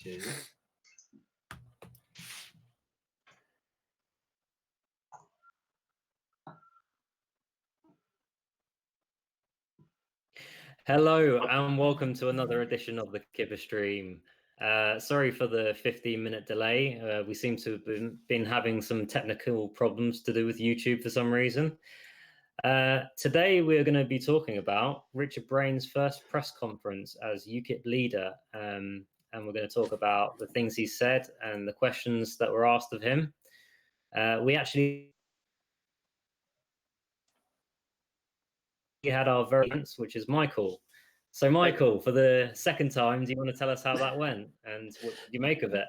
Cheers. Hello and welcome to another edition of the Kipper stream. Sorry for the 15-minute delay. We seem to have been having some technical problems to do with YouTube for some reason. Today we're going to be talking about Richard Braine's first press conference as UKIP leader, and we're going to talk about the things he said and the questions that were asked of him. We actually had our very first, which is Michael. So, Michael, for the second time, do you want to tell us how that went and what did you make of it?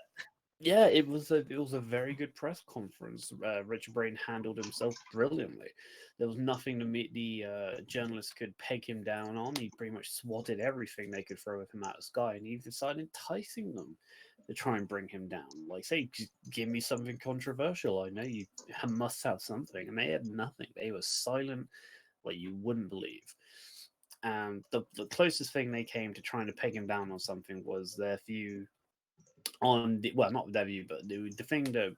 Yeah, it was a very good press conference. Richard Braine handled himself brilliantly. There was nothing the journalists could peg him down on. He pretty much swatted everything they could throw at him out of the sky, and he started enticing them to try and bring him down. Like, say, give me something controversial. I know you must have something, and they had nothing. They were silent, like you wouldn't believe. And the closest thing they came to trying to peg him down on something was their view on not their view, but the thing that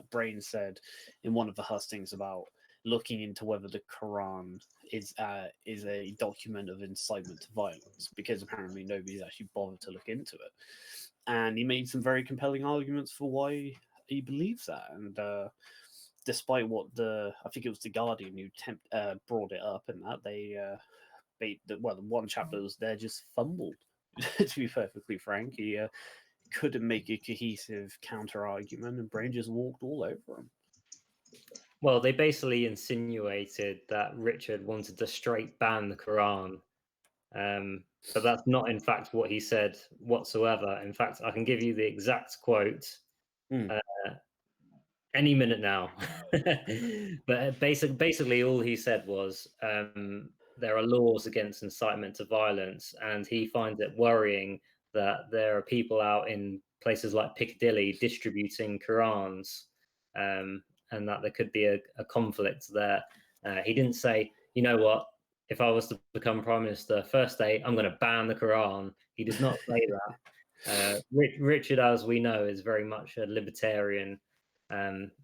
Braine said in one of the hustings about looking into whether the Quran is a document of incitement to violence, because apparently nobody's actually bothered to look into it. And he made some very compelling arguments for why he believes that. And despite what I think it was The Guardian who brought it up, and that the one chapter was there just fumbled. To be perfectly frank, he couldn't make a cohesive counter argument, and Braine just walked all over him. Well, they basically insinuated that Richard wanted to straight ban the Quran, but that's not, in fact, what he said whatsoever. In fact, I can give you the exact quote any minute now. But basically, all he said was there are laws against incitement to violence, and he finds it worrying that there are people out in places like Piccadilly distributing Qurans, and that there could be a conflict there. He didn't say, you know what, if I was to become Prime Minister, first day, I'm going to ban the Quran. He did not say that. Richard, as we know, is very much a libertarian.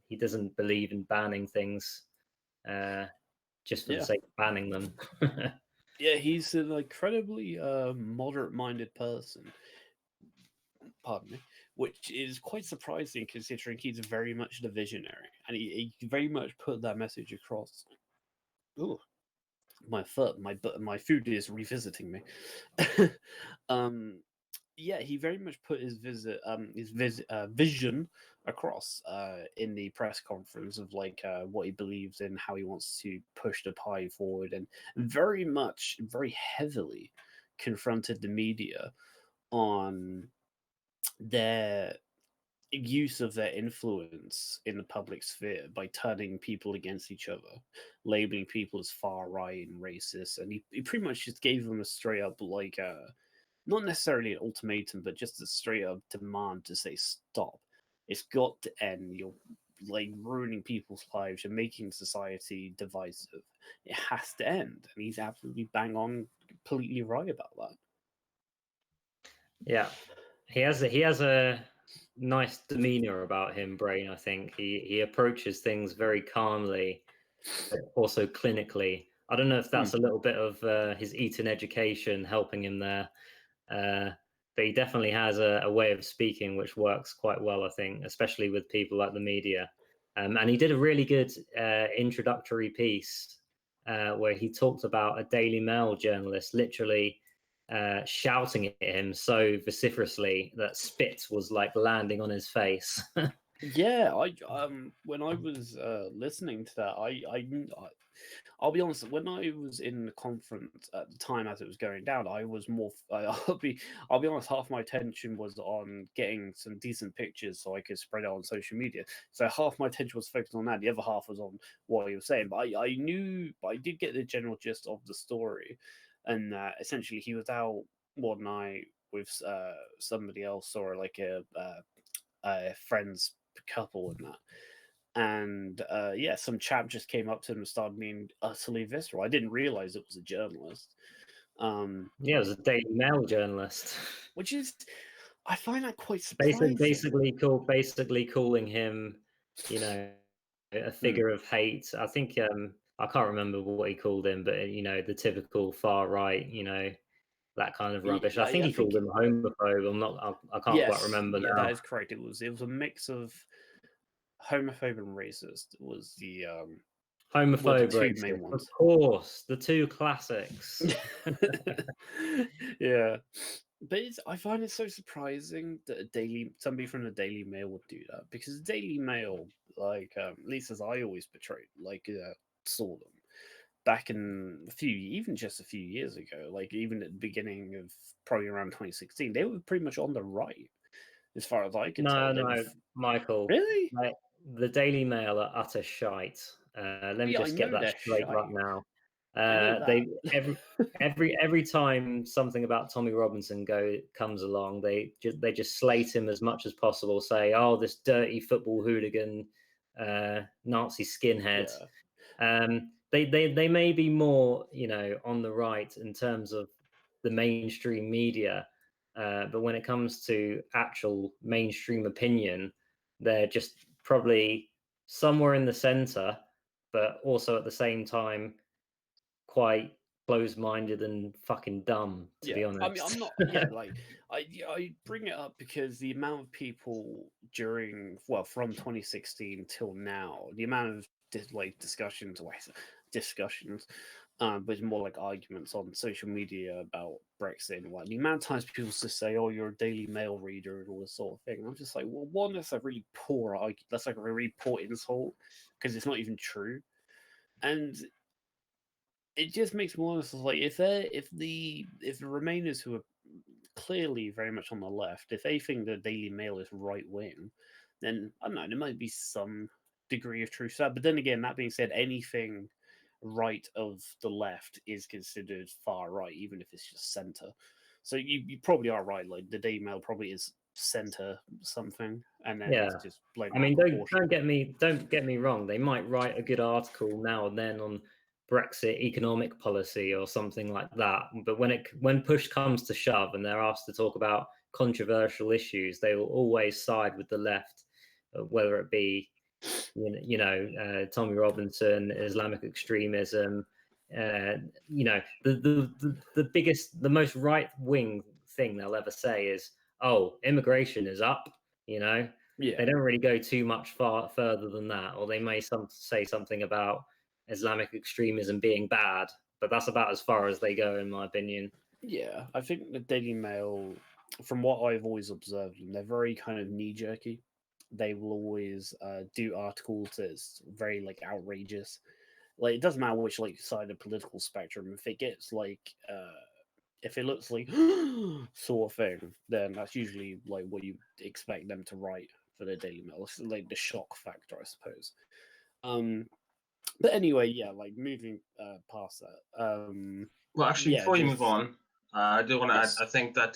He doesn't believe in banning things just for the sake of banning them. Yeah, he's an incredibly moderate-minded person. Pardon me, which is quite surprising considering he's very much the visionary, and he very much put that message across. Ooh, my food is revisiting me. Yeah, he very much put his vision across in the press conference of what he believes in, how he wants to push the pie forward, and very heavily confronted the media on their use of their influence in the public sphere by turning people against each other, labeling people as far right and racist, and he pretty much just gave them a straight up not necessarily an ultimatum, but just a straight up demand to say stop. It's got to end. You're ruining people's lives. You're making society divisive. It has to end, and he's absolutely bang on, completely right about that. Yeah, he has a nice demeanor about him, Braine. I think he approaches things very calmly, but also clinically. I don't know if that's a little bit of his Eton education helping him there, but he definitely has a way of speaking which works quite well, I think, especially with people like the media. And he did a really good introductory piece where he talked about a Daily Mail journalist literally shouting at him so vociferously that spit was landing on his face. Yeah, when I was listening to that, I'll be honest. When I was in the conference at the time as it was going down, I was more. I'll be honest. Half my attention was on getting some decent pictures so I could spread it on social media. So half my attention was focused on that. The other half was on what he was saying. But I did get the general gist of the story, and essentially he was out one night with somebody else or a friend's couple and that. And some chap just came up to him and started being utterly visceral. I didn't realize it was a journalist. Yeah, it was a Daily Mail journalist. Which is, I find that quite surprising. Basically calling him, you know, a figure of hate. I think I can't remember what he called him, but you know, the typical far right, you know, that kind of rubbish. I think he called him a homophobe. I can't quite remember now. That is correct. It was a mix of homophobe and racist. Was the homophobe, two racist, main ones. Of course, the two classics. Yeah, but I find it so surprising that somebody from the Daily Mail would do that, because the Daily Mail, like at least as I always portrayed, saw them back in even just a few years ago, like even at the beginning of probably around 2016, they were pretty much on the right, as far as I could tell. No, Michael. Really? Like, the Daily Mail are utter shite. Let me Yeah, I just get know that they're straight right shite. now. I know They that. every time something about Tommy Robinson comes along, they just slate him as much as possible. Say, oh, this dirty football hooligan, Nazi skinhead. Yeah. They may be more, you know, on the right in terms of the mainstream media, but when it comes to actual mainstream opinion, they're just probably somewhere in the center, but also at the same time quite closed-minded and fucking dumb, to be honest. I mean, I'm not. Yeah, like I bring it up because the amount of people from 2016 till now, the amount of discussions, but it's more like arguments on social media about Brexit and what. The amount of times people just say, "Oh, you're a Daily Mail reader" and all this sort of thing. And I'm just like, well, one, that's a really poor argument. That's like a really poor insult because it's not even true, and it just makes me wonder, like, if the Remainers, who are clearly very much on the left, if they think the Daily Mail is right wing, then I don't know, there might be some degree of truth to that. But then again, that being said, anything right of the left is considered far right, even if it's just center. So you probably are right. Like, the Daily Mail probably is center something, and then Yeah, it's just blown I out mean, of proportion. don't get me wrong. They might write a good article now and then on Brexit economic policy or something like that. But when push comes to shove and they're asked to talk about controversial issues, they will always side with the left, whether it be Tommy Robinson, Islamic extremism. You know, the biggest, the most right wing thing they'll ever say is, "Oh, immigration is up." You know, they don't really go too much further than that, or they may say something about Islamic extremism being bad, but that's about as far as they go, in my opinion. Yeah, I think the Daily Mail, from what I've always observed, they're very kind of knee jerky. They will always do articles that's very like outrageous. Like, it doesn't matter which side of the political spectrum. If it gets if it looks like sort of thing, then that's usually like what you expect them to write for the Daily Mail. It's like the shock factor, I suppose. But anyway, yeah, like moving past that. Well, actually, Yeah, before you just move on, I do want to add. I think that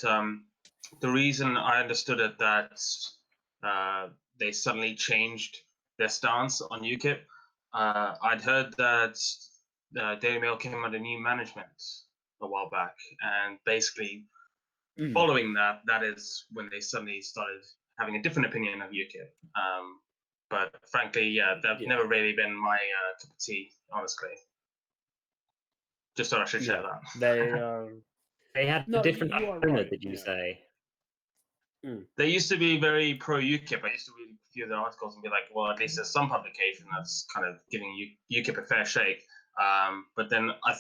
the reason I understood it that they suddenly changed their stance on UKIP, I'd heard that Daily Mail came under new management a while back, and basically following that, that is when they suddenly started having a different opinion of UKIP. But frankly, yeah, that's never really been my cup of tea, honestly. Just thought I should share that. They had a different owner, did you say? They used to be very pro UKIP. I used to read a few of their articles and be like, well, at least there's some publication that's kind of giving UKIP a fair shake. But then I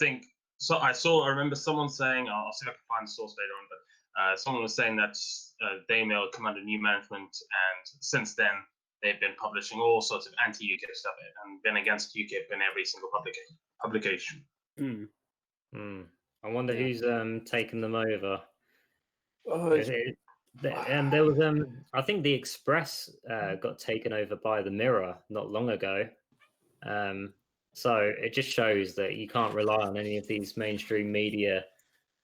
remember someone saying, I'll see if I can find the source later on, but someone was saying that Daily Mail come under new management, and since then they've been publishing all sorts of anti-UKIP stuff and been against UKIP in every single publication. I wonder who's taken them over. And there was I think the Express got taken over by the Mirror not long ago. So it just shows that you can't rely on any of these mainstream media.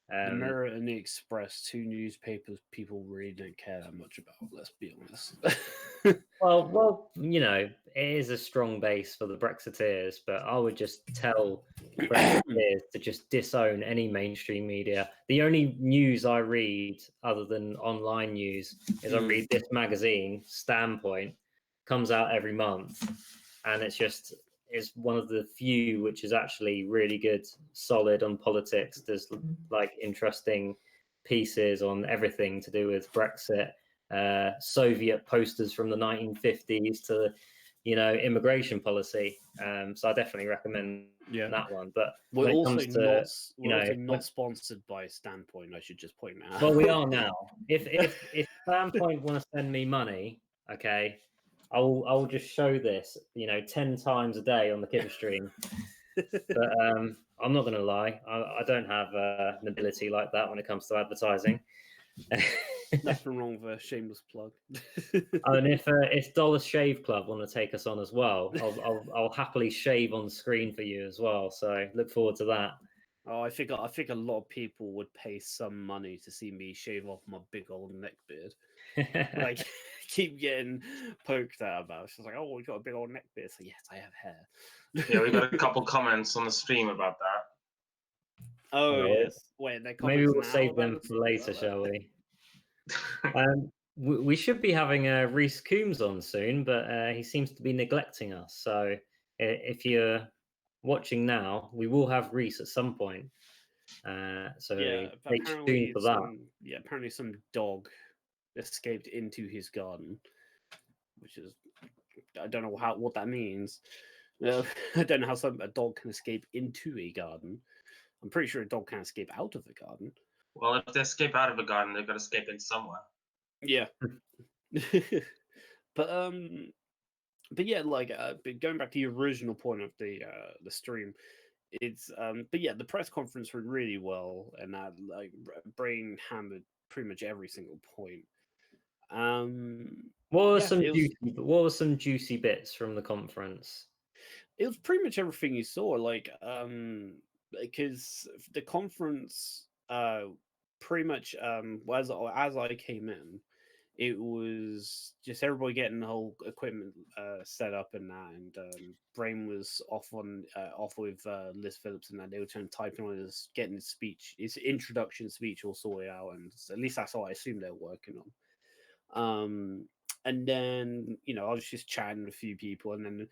The Mirror and the Express, two newspapers people really don't care that much about, let's be honest. well, you know, it is a strong base for the Brexiteers, but I would just tell Brexiteers to just disown any mainstream media. The only news I read, other than online news, is I read this magazine, Standpoint, comes out every month, and it's one of the few which is actually really good, solid on politics. There's like interesting pieces on everything to do with Brexit. Soviet posters from the 1950s to, immigration policy. So I definitely recommend that one. But we're when it also comes to, not sponsored by Standpoint. I should just point out. Well, we are now. If Standpoint want to send me money, okay, I'll just show this, 10 times a day on the Kipper stream. But I'm not going to lie, I don't have an ability like that when it comes to advertising. Nothing wrong with a shameless plug. And if Dollar Shave Club want to take us on as well, I'll happily shave on screen for you as well. So look forward to that. Oh, I think a lot of people would pay some money to see me shave off my big old neck beard. Like, keep getting poked at about. She's like, "Oh, we got a big old neck beard." So yes, I have hair. Yeah, we got a couple comments on the stream about that. Oh yes. Wait, maybe we'll save them for later, shall we? We should be having Reese Coombs on soon, but he seems to be neglecting us. So if you're watching now, we will have Reese at some point. So yeah, stay tuned for that. Yeah, apparently some dog escaped into his garden, which is, I don't know what that means. I don't know how a dog can escape into a garden. I'm pretty sure a dog can't escape out of a garden. Well, if they escape out of a garden, they've got to escape in somewhere. Yeah. but yeah, like going back to the original point of the stream, it's but yeah, the press conference went really well, and that like Braine hammered pretty much every single point. What were some juicy bits from the conference? It was pretty much everything you saw, like because the conference pretty much as I came in, it was just everybody getting the whole equipment set up and that, and Braine was off with Liz Phillips, and that they were trying to typing on getting his speech, his introduction speech all sorted out, and at least that's what I assume they were working on. And then I was just chatting with a few people, and then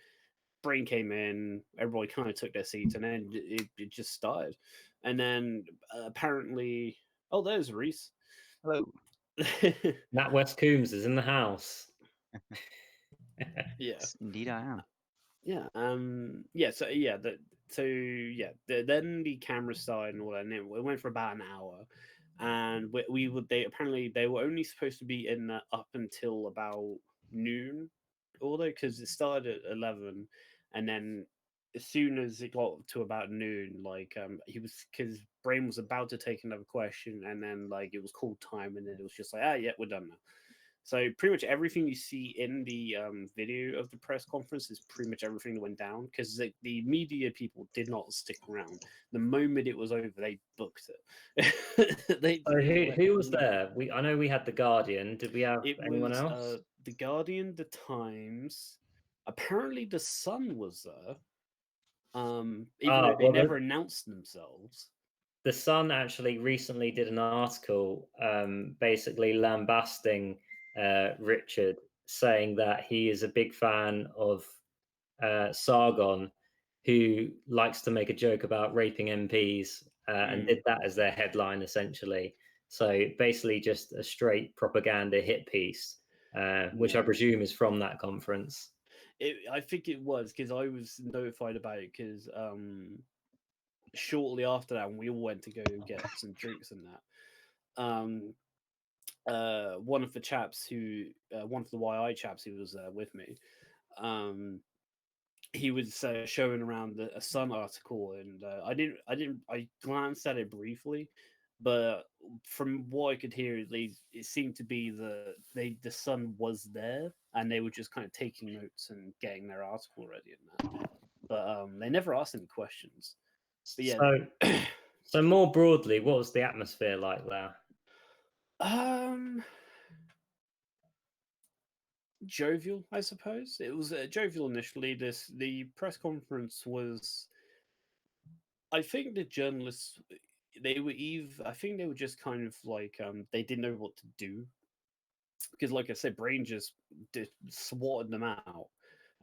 Braine came in, everybody kind of took their seats, and then it just started. And then apparently, oh, there's Reese. Hello. Nat West Coombs is in the house. Yeah, Yes, indeed I am. Yeah. Then the camera started and all that, and it went for about an hour. And they were only supposed to be in up until about noon, although because it started at 11, and then as soon as it got to about noon, like because Braine was about to take another question, and then like it was called time, and then it was just like, yeah, we're done now. So pretty much everything you see in the video of the press conference is pretty much everything that went down, because the media people did not stick around. The moment it was over, they booked it. Who was there? I know we had the Guardian. Did we have anyone else? The Guardian, the Times. Apparently, the Sun was there. Even though they never announced themselves. The Sun actually recently did an article, basically lambasting Richard, saying that he is a big fan of Sargon, who likes to make a joke about raping MPs, and did that as their headline, essentially. So basically just a straight propaganda hit piece, which I presume is from that conference. I think it was, because I was notified about it, because shortly after that, when we all went to go get some drinks and that, one of the YI chaps who was with me, he was showing around a Sun article, and I glanced at it briefly, but from what I could hear, it seemed to be the Sun was there, and they were just kind of taking notes and getting their article ready and that. But they never asked any questions. But yeah. So more broadly, what was the atmosphere like there? jovial, I suppose. It was jovial initially. The press conference was. I think the journalists, I think they were just kind of like they didn't know what to do because, like I said, Braine just swatted them out,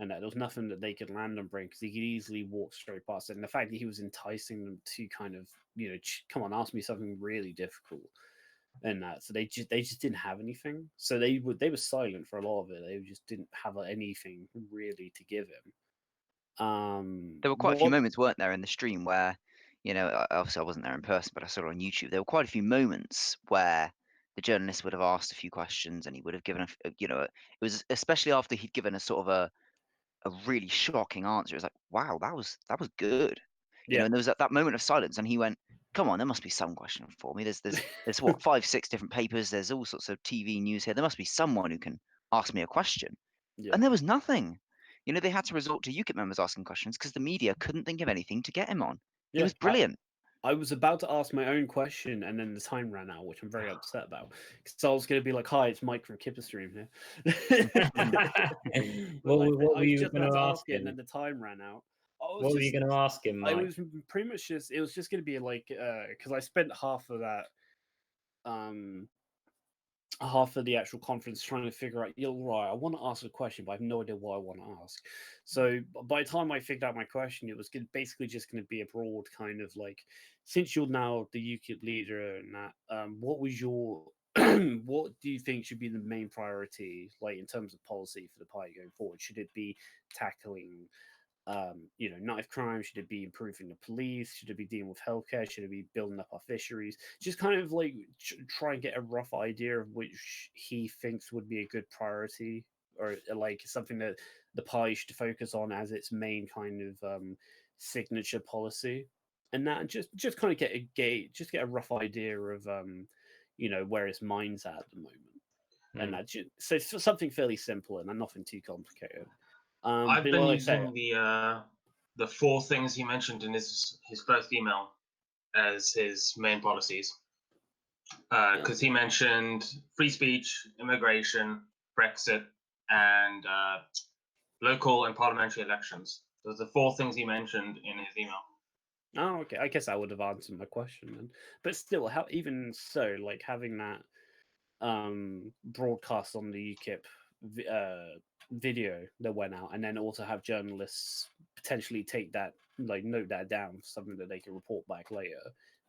and that there was nothing that they could land on Braine because he could easily walk straight past it. And the fact that he was enticing them to kind of come on, ask me something really difficult, and that so they just didn't have anything. So they were silent for a lot of it. They just didn't have anything really to give him. There were quite a few moments, weren't there, in the stream where, obviously I wasn't there in person, but I saw it on YouTube. There were quite a few moments where the journalist would have asked a few questions, and he would have given it was especially after he'd given a sort of a really shocking answer. It was like, wow, that was good. And there was that moment of silence, and he went, "Come on, there must be some question for me. There's what 5-6 different papers. There's all sorts of TV news here. There must be someone who can ask me a question." And there was nothing. They had to resort to UKIP members asking questions because the media couldn't think of anything to get him on. It was brilliant. I was about to ask my own question, and then the time ran out, which I'm very upset about. Because I was going to be like, "Hi, it's Mike from Kipper Stream here." What were you just going to about ask it, and him? then the time ran out. What were you going to ask him, Mike? I was pretty much just. It was just going to be like because I spent half of the actual conference trying to figure out, right, I want to ask a question, but I have no idea what I want to ask. So by the time I figured out my question, it was basically just going to be a broad kind of like, since you're now the UKIP leader and that, what was your, what do you think should be the main priority, like in terms of policy for the party going forward? Should it be tackling knife crime? Should it be improving the police? Should it be dealing with healthcare? Should it be building up our fisheries? Just kind of like try and get a rough idea of which he thinks would be a good priority, or like something that the party should focus on as its main kind of signature policy, and that just kind of get a rough idea of where his mind's at the moment, and that so it's something fairly simple and nothing too complicated. I've but been like I using say, the 4 things he mentioned in his first email as his main policies, because he mentioned free speech, immigration, Brexit, and local and parliamentary elections. Those are the 4 things he mentioned in his email. Oh, okay. I guess I would have answered my question then. But still, how even so, like having that broadcast on the UKIP video that went out, and then also have journalists potentially take that, like note that down for something that they can report back later,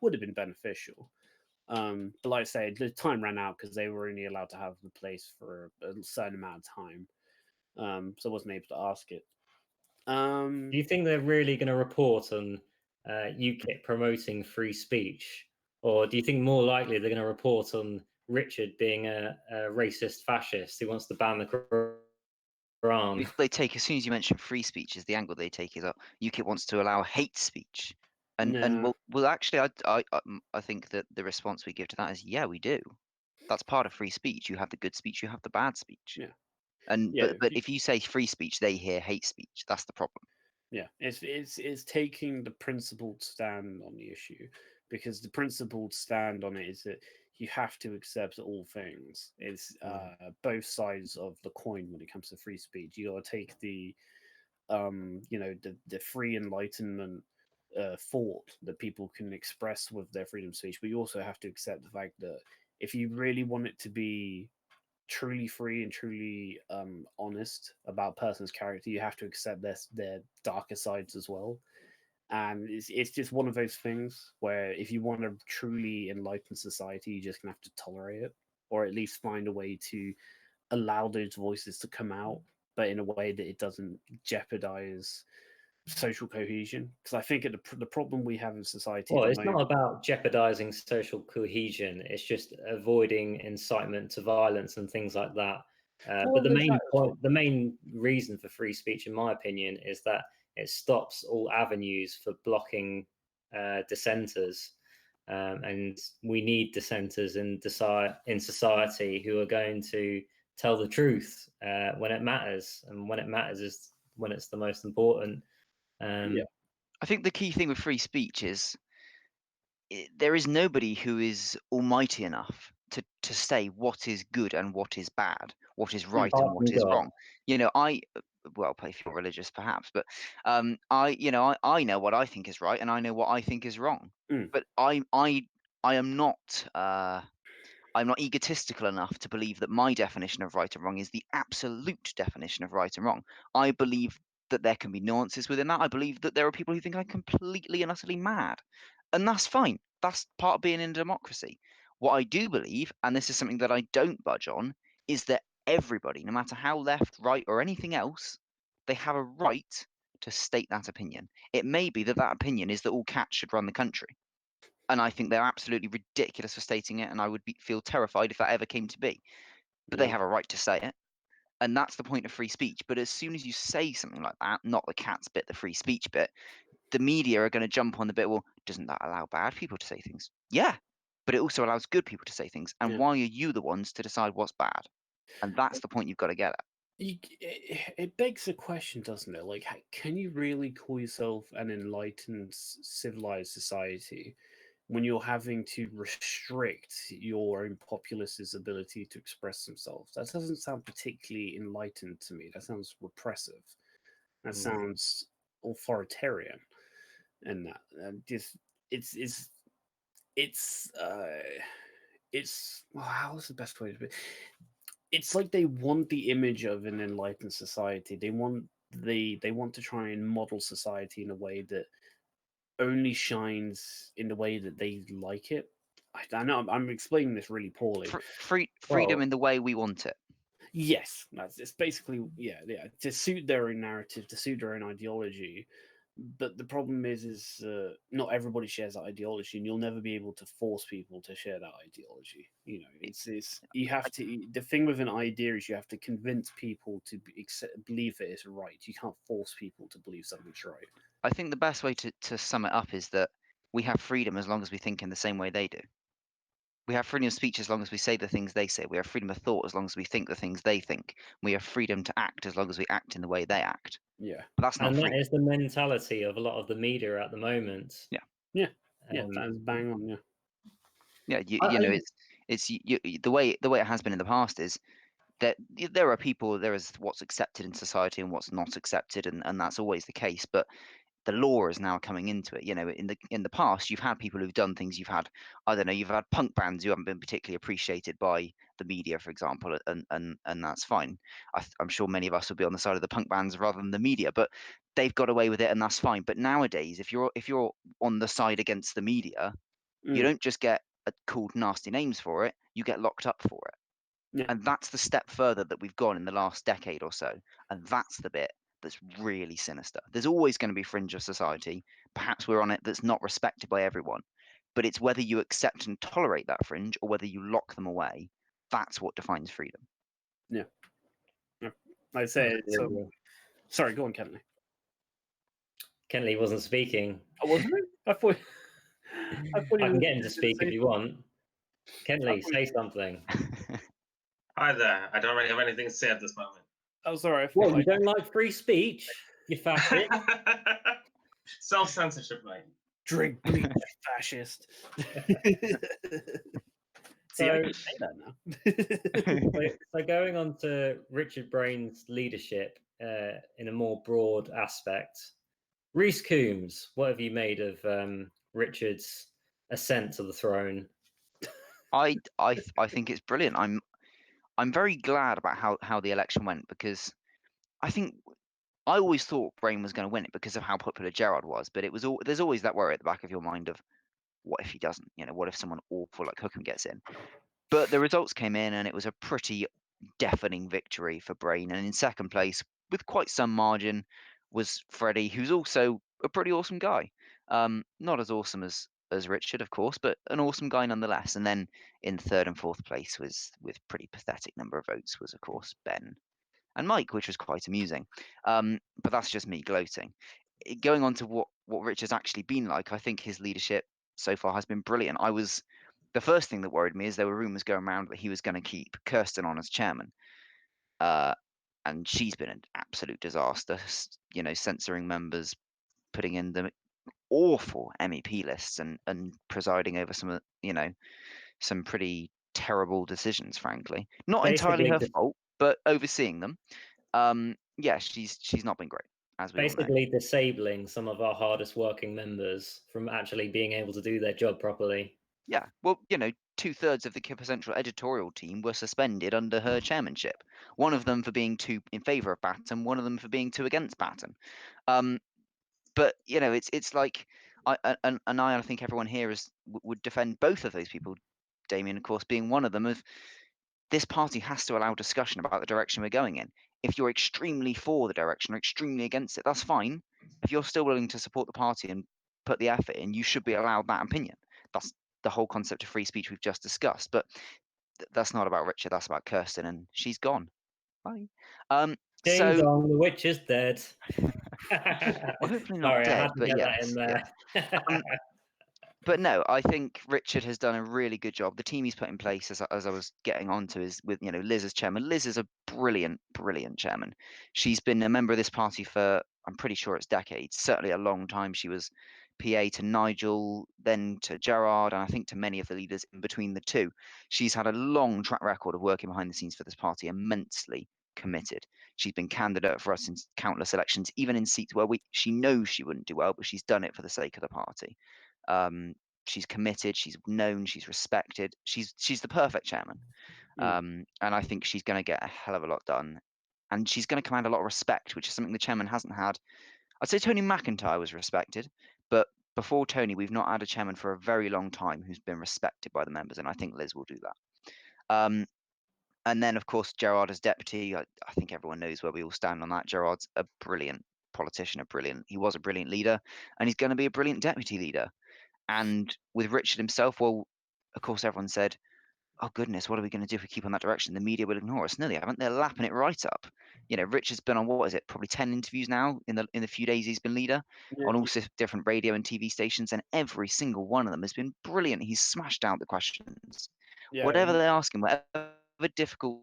would have been beneficial. But like I say, the time ran out because they were only allowed to have the place for a certain amount of time. So I wasn't able to ask it. Do you think they're really going to report on UKIP promoting free speech, or do you think more likely they're going to report on Richard being a racist fascist who wants to ban the Quran? They take, as soon as you mention free speech, is the angle they take is UKIP wants to allow hate speech, and well, actually, I think that the response we give to that is, yeah, we do. That's part of free speech. You have the good speech, you have the bad speech. Yeah. But if you say free speech, they hear hate speech. That's the problem. Yeah, it's taking the principled stand on the issue, because the principled stand on it is that you have to accept all things. It's both sides of the coin when it comes to free speech. You got to take the the free enlightenment thought that people can express with their freedom of speech, but you also have to accept the fact that if you really want it to be truly free and truly honest about a person's character, you have to accept their darker sides as well. And it's just one of those things where if you want a truly enlightened society, you're just gonna have to tolerate it, or at least find a way to allow those voices to come out, but in a way that it doesn't jeopardize social cohesion. Because I think the problem we have in society, well, it's not about jeopardizing social cohesion. It's just avoiding incitement to violence and things like that. But the main reason for free speech, in my opinion, is that it stops all avenues for blocking dissenters, and we need dissenters in society who are going to tell the truth when it matters, and when it matters is when it's the most important. I think the key thing with free speech is there is nobody who is almighty enough to to say what is good and what is bad, what is right Apart and what from is God. wrong. Well, if you're religious, perhaps, but I know what I think is right and I know what I think is wrong. But I am not. I'm not egotistical enough to believe that my definition of right and wrong is the absolute definition of right and wrong. I believe that there can be nuances within that. I believe that there are people who think I'm completely and utterly mad. And that's fine. That's part of being in a democracy. What I do believe, and this is something that I don't budge on, is that everybody, no matter how left, right, or anything else, they have a right to state that opinion. It may be that that opinion is that all cats should run the country. And I think they're absolutely ridiculous for stating it, and I would feel terrified if that ever came to be. But they have a right to say it, and that's the point of free speech. But as soon as you say something like that, not the cat's bit, the free speech bit, the media are going to jump on the bit, well, doesn't that allow bad people to say things? Yeah, but it also allows good people to say things. And why are you the ones to decide what's bad? And that's the point you've got to get at. It begs the question, doesn't it? Like, can you really call yourself an enlightened, civilized society when you're having to restrict your own populace's ability to express themselves? That doesn't sound particularly enlightened to me. That sounds repressive. That sounds authoritarian. And that it's well, how's the best way to be? It's like they want the image of an enlightened society. They want to try and model society in a way that only shines in the way that they like it. I know I'm explaining this really poorly. Freedom in the way we want it. Yes, it's basically to suit their own narrative, to suit their own ideology. But the problem is not everybody shares that ideology, and you'll never be able to force people to share that ideology. You know, it's you have to. The thing with an idea is you have to convince people to believe it is right. You can't force people to believe something's right. I think the best way to sum it up is that we have freedom as long as we think in the same way they do. We have freedom of speech as long as we say the things they say. We have freedom of thought as long as we think the things they think. We have freedom to act as long as we act in the way they act. Yeah. But that's not free. That is the mentality of a lot of the media at the moment. Yeah. That is bang on. Yeah. It's the way it has been in the past is that there are people. There is what's accepted in society and what's not accepted, and that's always the case. But the law is now coming into it. In the past, you've had people who've done things. You've had, I don't know, you've had punk bands who haven't been particularly appreciated by the media, for example, and that's fine. I'm sure many of us will be on the side of the punk bands rather than the media, but they've got away with it, and that's fine. But nowadays, if you're on the side against the media, you don't just get called nasty names for it; you get locked up for it. Yeah. And that's the step further that we've gone in the last decade or so. And that's the bit that's really sinister. There's always going to be fringe of society. Perhaps we're on it that's not respected by everyone. But it's whether you accept and tolerate that fringe or whether you lock them away. That's what defines freedom. Yeah. I say so. Sorry, go on, Kenley. Kenley wasn't speaking. Oh, wasn't it? I thought I can get him to speak if you want. Kenley, say something. Hi there. I don't really have anything to say at this moment. Oh, sorry. Well, you don't like free speech, you fascist. Self-censorship, mate. Drink bleach, fascist. See, I can say that now. So going on to Richard Braine's leadership in a more broad aspect, Rhys Coombs, what have you made of Richard's ascent to the throne? I think it's brilliant. I'm very glad about how the election went, because I always thought Braine was going to win it because of how popular Gerard was, but there's always that worry at the back of your mind of what if he doesn't? What if someone awful like Hookham gets in? But the results came in, and it was a pretty deafening victory for Braine. And in second place, with quite some margin, was Freddie, who's also a pretty awesome guy. Not as awesome as Richard, of course, but an awesome guy nonetheless. And then in third and fourth place was, with pretty pathetic number of votes, was of course Ben and Mike, which was quite amusing. But that's just me gloating. Going on to what Richard's actually been like, I think his leadership so far has been brilliant. The first thing that worried me is there were rumours going around that he was going to keep Kirsten on as chairman. And she's been an absolute disaster, censoring members, putting in the awful MEP lists and presiding over some pretty terrible decisions, frankly. Not Basically, entirely her fault, but overseeing them. Yeah, she's not been great, as we all know. basically disabling some of our hardest working members from actually being able to do their job properly. Yeah, well, 2/3 of the Kipper Central editorial team were suspended under her chairmanship. One of them for being too in favour of Batten, one of them for being too against Batten. But it's like, I think everyone here would defend both of those people. Damien, of course, being one of them. Of this party has to allow discussion about the direction we're going in. If you're extremely for the direction or extremely against it, that's fine. If you're still willing to support the party and put the effort in, you should be allowed that opinion. That's the whole concept of free speech we've just discussed. But that's not about Richard. That's about Kirsten, and she's gone. Bye. Ding dong, the witch is dead. Well, hopefully not Sorry, dead, I had to but get yes, that in there. But no, I think Richard has done a really good job. The team he's put in place, as I was getting onto, is with Liz as chairman. Liz is a brilliant, brilliant chairman. She's been a member of this party for, I'm pretty sure it's decades, certainly a long time. She was PA to Nigel, then to Gerard, and I think to many of the leaders in between the two. She's had a long track record of working behind the scenes for this party, immensely committed. She's been candidate for us in countless elections, even in seats where she knows she wouldn't do well, but she's done it for the sake of the party. She's committed, she's known, she's respected. She's the perfect chairman. And I think she's going to get a hell of a lot done. And she's going to command a lot of respect, which is something the chairman hasn't had. I'd say Tony McIntyre was respected, but before Tony, we've not had a chairman for a very long time who's been respected by the members, and I think Liz will do that. And then, of course, Gerard as deputy. I think everyone knows where we all stand on that. Gerard's a brilliant politician, he was a brilliant leader, and he's going to be a brilliant deputy leader. And with Richard himself, well, of course, everyone said, "Oh goodness, what are we going to do if we keep on that direction? The media will ignore us." No, they haven't. They're lapping it right up. Richard's been on, what is it, probably 10 interviews now in the few days he's been leader, on all different radio and TV stations, and every single one of them has been brilliant. He's smashed out the questions, whatever they ask him, whatever difficult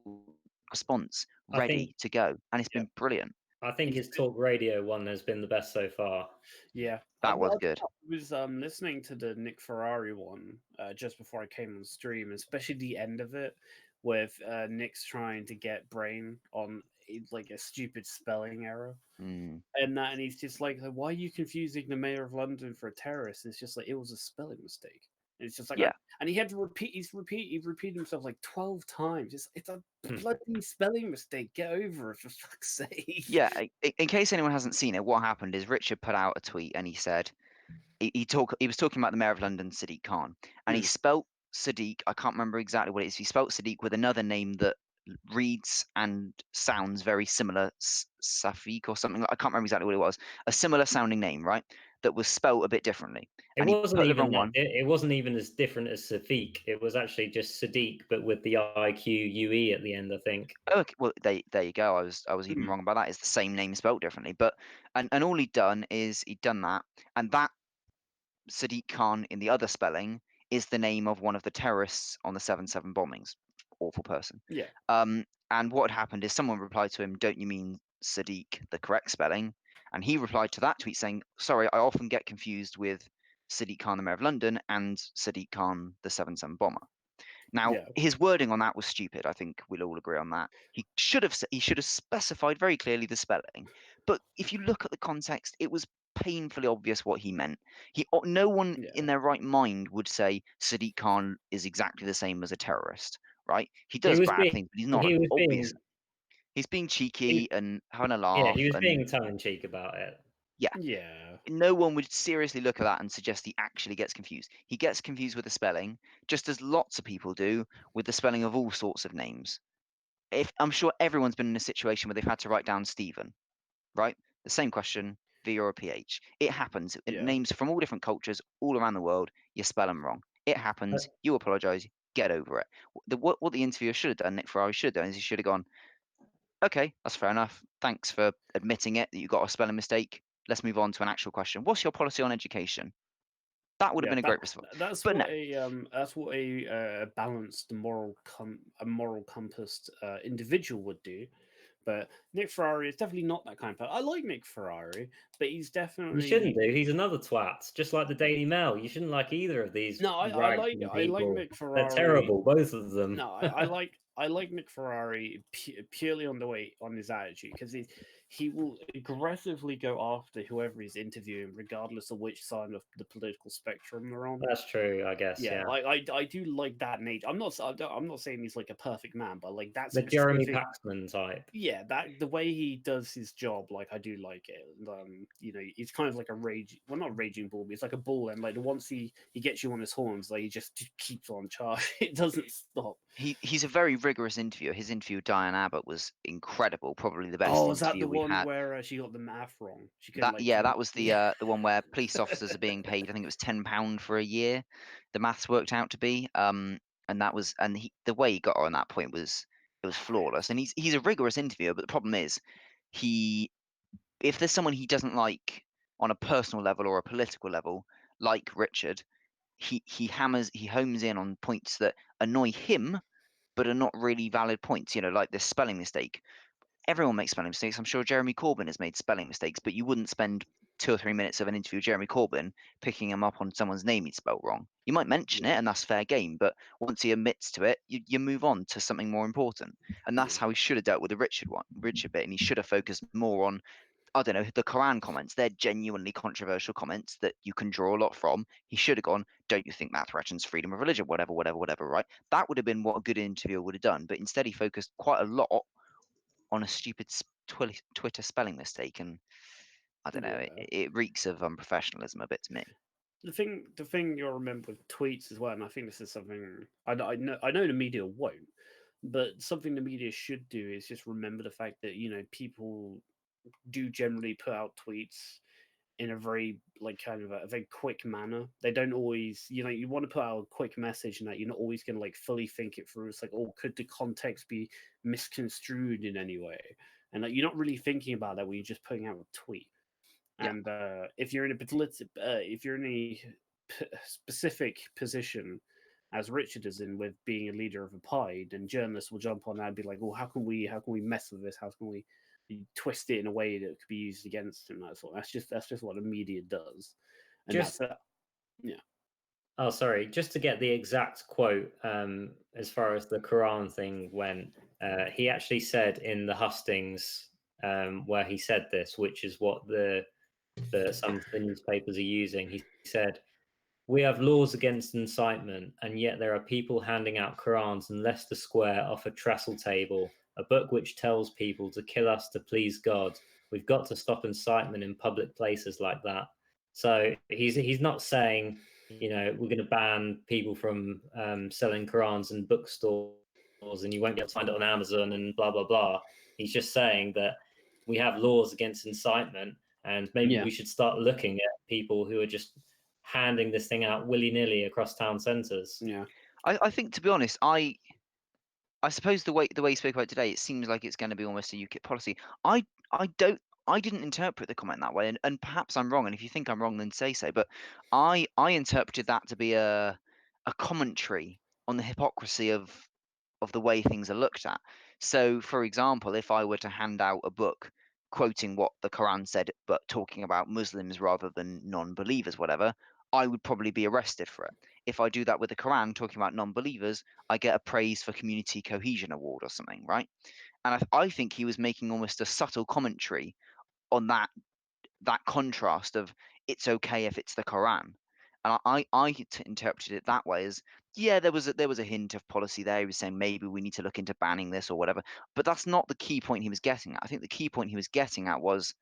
response, ready to go, and it's been brilliant. I think his talk radio one has been the best so far. Yeah, that was good. I was listening to the Nick Ferrari one just before I came on stream, especially the end of it, with Nick's trying to get Braine on like a stupid spelling error, and he's just like, "Why are you confusing the mayor of London for a terrorist?" It's just like, it was a spelling mistake. It's just like, and he had to repeat. He repeated himself like 12 times. It's a bloody spelling mistake. Get over it, for fuck's sake. Yeah, in case anyone hasn't seen it, what happened is Richard put out a tweet and he said he was talking about the mayor of London, Sadiq Khan, and he spelt Sadiq. I can't remember exactly what it is. He spelt Sadiq with another name that reads and sounds very similar, Safiq or something. I can't remember exactly what it was. A similar sounding name, right? That was spelt a bit differently. It wasn't even as different as Safiq. It was actually just Sadiq, but with the IQUE at the end, I think. Oh, okay. Well, there you go. I was even wrong about that. It's the same name spelt differently. But and all he'd done is he'd done that, and that Sadiq Khan in the other spelling is the name of one of the terrorists on the 7/7 bombings. Awful person. Yeah. And what had happened is someone replied to him, "Don't you mean Sadiq, the correct spelling?" And he replied to that tweet saying, "Sorry, I often get confused with Sadiq Khan, the mayor of London, and Sadiq Khan, the 7/7 bomber." Now, his wording on that was stupid. I think we'll all agree on that. He should have specified very clearly the spelling. But if you look at the context, it was painfully obvious what he meant. No one in their right mind would say Sadiq Khan is exactly the same as a terrorist, right? He does bad things, but he's not obvious. He's being cheeky and having a laugh. Yeah, he was being tongue-in-cheek about it. Yeah. No one would seriously look at that and suggest he actually gets confused. He gets confused with the spelling, just as lots of people do with the spelling of all sorts of names. I'm sure everyone's been in a situation where they've had to write down Stephen, right? The same question, V or a PH. It happens. Names from all different cultures, all around the world, you spell them wrong. It happens. You apologise. Get over it. What the interviewer should have done, Nick Ferrari should have done, is he should have gone, "Okay, that's fair enough. Thanks for admitting it, that you got a spelling mistake. Let's move on to an actual question. What's your policy on education?" That would have been a great response. That's what a balanced moral compass individual would do. But Nick Ferrari is definitely not that kind of person. I like Nick Ferrari, but he's definitely... You shouldn't do. He's another twat, just like the Daily Mail. You shouldn't like either of these. No, I like Nick Ferrari. They're terrible, both of them. No, I like Nick Ferrari purely on his attitude, because he will aggressively go after whoever he's interviewing, regardless of which side of the political spectrum they're on. That's true, I guess. Yeah, I do like that nature. I'm not saying he's like a perfect man, but like that's the Jeremy Paxman type. Yeah, that the way he does his job, like I do like it. And, he's kind of like not a raging bull, but he's like a bull, and like once he gets you on his horns, like he just keeps on charging. It doesn't stop. He's a very rigorous interviewer. His interview with Diane Abbott was incredible, probably the best Oh, is that interview the we one had. where she got the math wrong? She could, That was the one where police officers are being paid. I think it was £10 for a year. The maths worked out to be, and the way he got on that point was flawless. And he's a rigorous interviewer, but the problem is, if there's someone he doesn't like on a personal level or a political level, like Richard, he homes in on points that annoy him, but are not really valid points. Like this spelling mistake. Everyone makes spelling mistakes. I'm sure Jeremy Corbyn has made spelling mistakes, but you wouldn't spend 2 or 3 minutes of an interview with Jeremy Corbyn picking him up on someone's name he'd spelled wrong. You might mention it, and that's fair game, but once he admits to it, you move on to something more important. And that's how he should have dealt with the Richard bit, and he should have focused more on, I don't know, the Quran comments. They're genuinely controversial comments that you can draw a lot from. He should have gone, don't you think that threatens freedom of religion? Whatever, right? That would have been what a good interviewer would have done. But instead, he focused quite a lot on a stupid Twitter spelling mistake. And I don't know, it reeks of unprofessionalism a bit to me. The thing you'll remember with tweets as well, and I think this is something I know the media won't, but something the media should do is just remember the fact that people do generally put out tweets in a very kind of a very quick manner. They don't always, you want to put out a quick message, and that you're not always going to fully think it through. It's like, oh, could the context be misconstrued in any way? And you're not really thinking about that when you're just putting out a tweet. Yeah. And if you're in a specific position, as Richard is in, with being a leader of a party, then journalists will jump on that and be like, "Well, how can we mess with this? How can we twist it in a way that could be used against him?" That's just what the media does. And yeah. Oh, sorry. Just to get the exact quote, as far as the Quran thing went, he actually said in the hustings where he said this, which is what some of the newspapers are using. He said, "We have laws against incitement, and yet there are people handing out Qurans in Leicester Square off a trestle table, a book which tells people to kill us to please God. We've got to stop incitement in public places like that." So he's not saying, we're going to ban people from selling Qurans in bookstores and you won't be able to find it on Amazon and blah, blah, blah. He's just saying that we have laws against incitement, and maybe we should start looking at people who are just handing this thing out willy-nilly across town centres. Yeah. I think, to be honest, I suppose the way you spoke about it today, it seems like it's going to be almost a UKIP policy. I didn't interpret the comment that way, and perhaps I'm wrong. And if you think I'm wrong, then say so. But I interpreted that to be a commentary on the hypocrisy of the way things are looked at. So, for example, if I were to hand out a book quoting what the Quran said, but talking about Muslims rather than non-believers, whatever, I would probably be arrested for it. If I do that with the Quran talking about non-believers, I get a praise for community cohesion award or something, right? And I think he was making almost a subtle commentary on that contrast of it's okay if it's the Quran. And I interpreted it that way as, yeah, there was a hint of policy there. He was saying maybe we need to look into banning this or whatever. But that's not the key point he was getting at. I think the key point he was getting at was,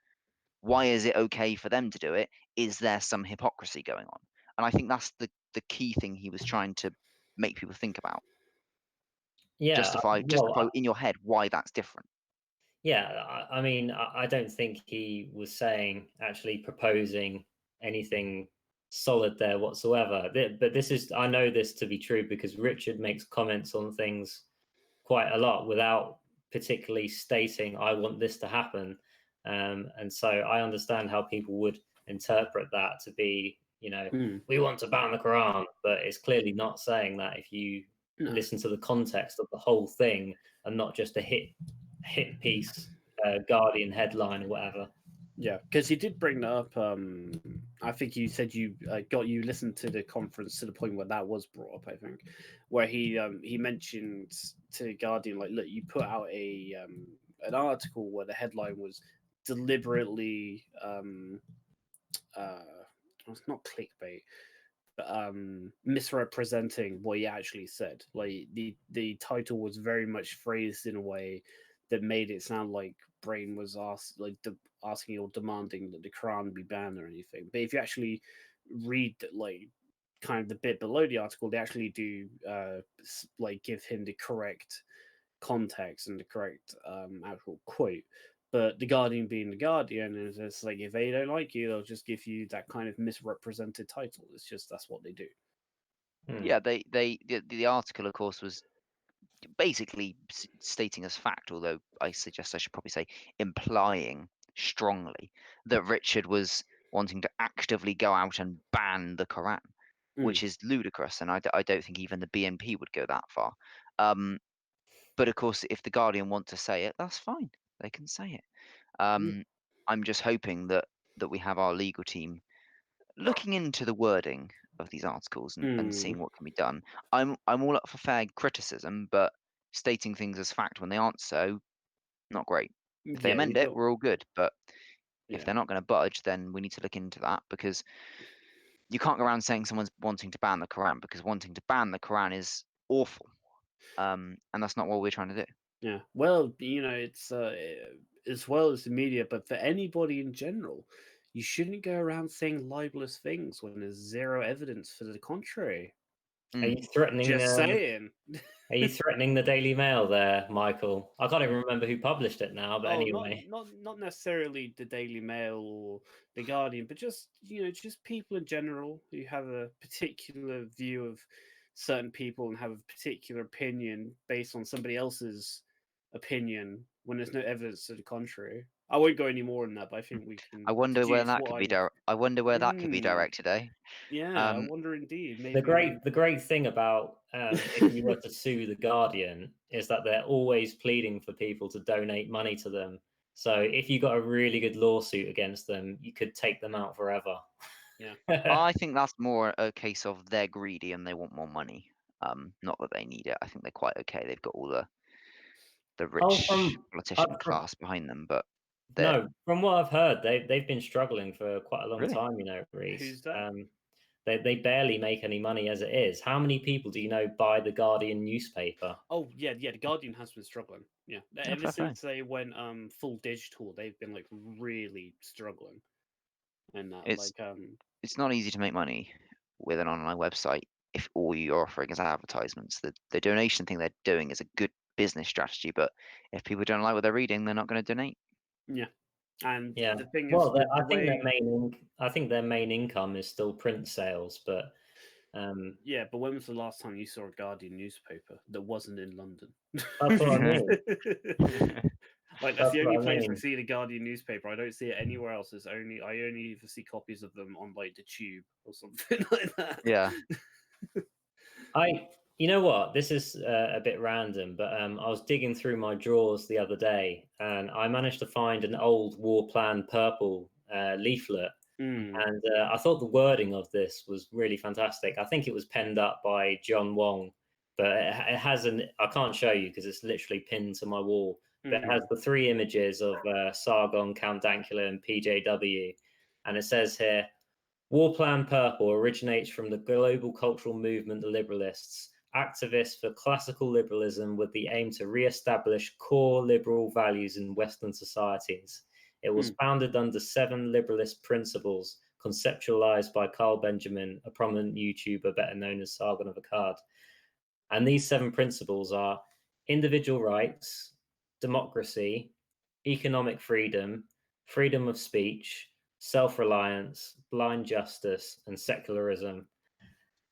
why is it okay for them to do it? Is there some hypocrisy going on? And I think that's the key thing he was trying to make people think about. Yeah, justify in your head why that's different. Yeah, I mean, I don't think he was actually proposing anything solid there whatsoever. But I know this to be true because Richard makes comments on things quite a lot without particularly stating, I want this to happen. And so I understand how people would interpret that to be, we want to ban the Quran, but it's clearly not saying that if you listen to the context of the whole thing and not just a hit hit piece, Guardian headline or whatever. Yeah, because he did bring that up. I think you said you listened to the conference to the point where that was brought up. I think where he mentioned to Guardian, like, look, you put out an article where the headline was deliberately it's not clickbait, but misrepresenting what he actually said. Like the title was very much phrased in a way that made it sound like Braine was asking or demanding that the Quran be banned or anything. But if you actually read like kind of the bit below the article, they actually do like give him the correct context and the correct actual quote. But the Guardian being the Guardian is just like, if they don't like you, they'll just give you that kind of misrepresented title. It's just that's what they do. Yeah, the article, of course, was basically stating as fact, although I suggest I should probably say implying strongly that Richard was wanting to actively go out and ban the Quran, which is ludicrous, and I don't think even the BNP would go that far. But of course, if the Guardian want to say it, that's fine. They can say it. I'm just hoping that we have our legal team looking into the wording of these articles and seeing what can be done. I'm all up for fair criticism, but stating things as fact when they aren't so, not great. If they amend it, we're all good. But if they're not going to budge, then we need to look into that, because you can't go around saying someone's wanting to ban the Quran, because wanting to ban the Quran is awful. And that's not what we're trying to do. Yeah. Well, it's as well as the media, but for anybody in general, you shouldn't go around saying libelous things when there's zero evidence for the contrary. Are you threatening? Just saying. Are you threatening the Daily Mail there, Michael? I can't even remember who published it now, but anyway. Not necessarily the Daily Mail or the Guardian, but just just people in general who have a particular view of certain people and have a particular opinion based on somebody else's opinion when there's no evidence to the contrary. I won't go any more on that, but I think we can. I wonder where that could be. I wonder where that could be directed, eh? Yeah, I wonder indeed. Maybe the great thing about if you were to sue the Guardian is that they're always pleading for people to donate money to them. So if you got a really good lawsuit against them, you could take them out forever. Yeah, I think that's more a case of they're greedy and they want more money. Not that they need it. I think they're quite okay. They've got all the rich politician class behind them, but no, from what I've heard, they've been struggling for quite a long time. Reese. Who's that? They barely make any money as it is. How many people do you know buy the Guardian newspaper? Oh yeah, the Guardian has been struggling. Yeah, ever since they went full digital, they've been like really struggling. And it's not easy to make money with an online website if all you're offering is advertisements. The donation thing they're doing is a good business strategy, but if people don't like what they're reading, they're not going to donate. Yeah. And the thing is, well, I think their main income is still print sales, but yeah. But when was the last time you saw a Guardian newspaper that wasn't in London? That's what I mean. Like that's the only place I see the Guardian newspaper. I don't see it anywhere else. I only ever see copies of them on like the Tube or something like that. Yeah. You know what? This is a bit random, but I was digging through my drawers the other day, and I managed to find an old War Plan Purple leaflet. And I thought the wording of this was really fantastic. I think it was penned up by John Wong, but it has I can't show you because it's literally pinned to my wall. But it has the 3 images of Sargon, Count Dankula, and PJW. And it says here, War Plan Purple originates from the global cultural movement, the Liberalists, activists for classical liberalism with the aim to re-establish core liberal values in Western societies. It was founded under 7 liberalist principles, conceptualized by Carl Benjamin, a prominent YouTuber better known as Sargon of Akkad. And these 7 principles are individual rights, democracy, economic freedom, freedom of speech, self-reliance, blind justice, and secularism.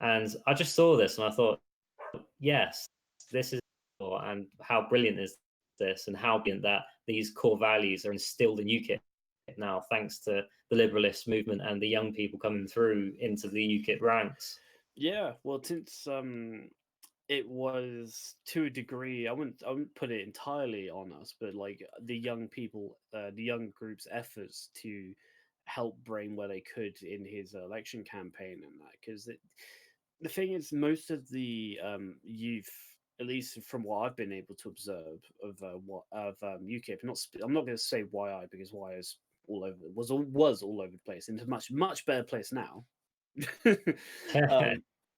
And I just saw this and I thought, yes, this is, and how brilliant is this, and how brilliant that these core values are instilled in UKIP now, thanks to the liberalist movement and the young people coming through into the UKIP ranks. Yeah, well, since it was to a degree. I wouldn't put it entirely on us, but like the young people, the young group's efforts to help Braine where they could in his election campaign and that. Because the thing is, most of the youth, at least from what I've been able to observe of UKIP, I'm not going to say YI because YI is all over was all over the place. Into much better place now.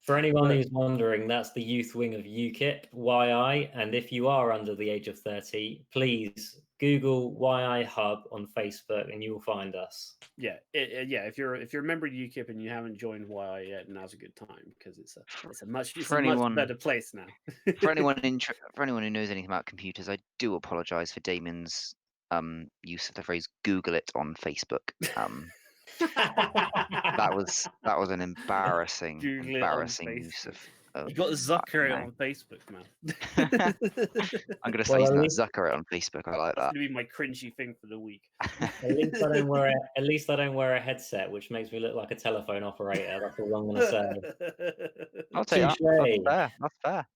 For anyone but- who's wondering, that's the youth wing of UKIP, YI. And if you are under the age of 30, please Google YI Hub on Facebook and you'll find us. Yeah, if you're a member of UKIP and you haven't joined YI yet, now's a good time because it's a much better place now. For anyone who knows anything about computers, I do apologise for Damon's use of the phrase "Google it" on Facebook. That was an embarrassing use of. You got Zucker it on Facebook, man. I'm gonna start using that Zucker it on Facebook. I like that. That's gonna be my cringy thing for the week. At least I don't wear a headset, which makes me look like a telephone operator. That's all I'm gonna say. I'll take that. That's fair.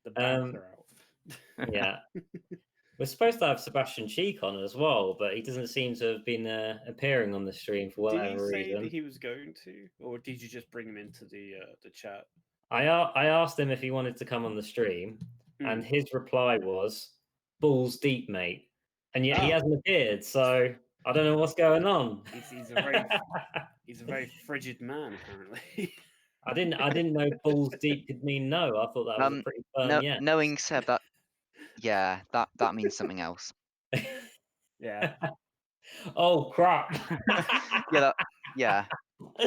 The banter out. Yeah. We're supposed to have Sebastian Cheek on as well, but he doesn't seem to have been appearing on the stream for whatever reason. Did he say that he was going to, or did you just bring him into the chat? I asked him if he wanted to come on the stream, and his reply was "balls deep, mate," and yet he hasn't appeared. So I don't know what's going on. He's a very frigid man, apparently. I didn't know balls deep could mean no. I thought that was a pretty firm yes. Knowing Seb, that means something else. Yeah. Oh crap. Yeah.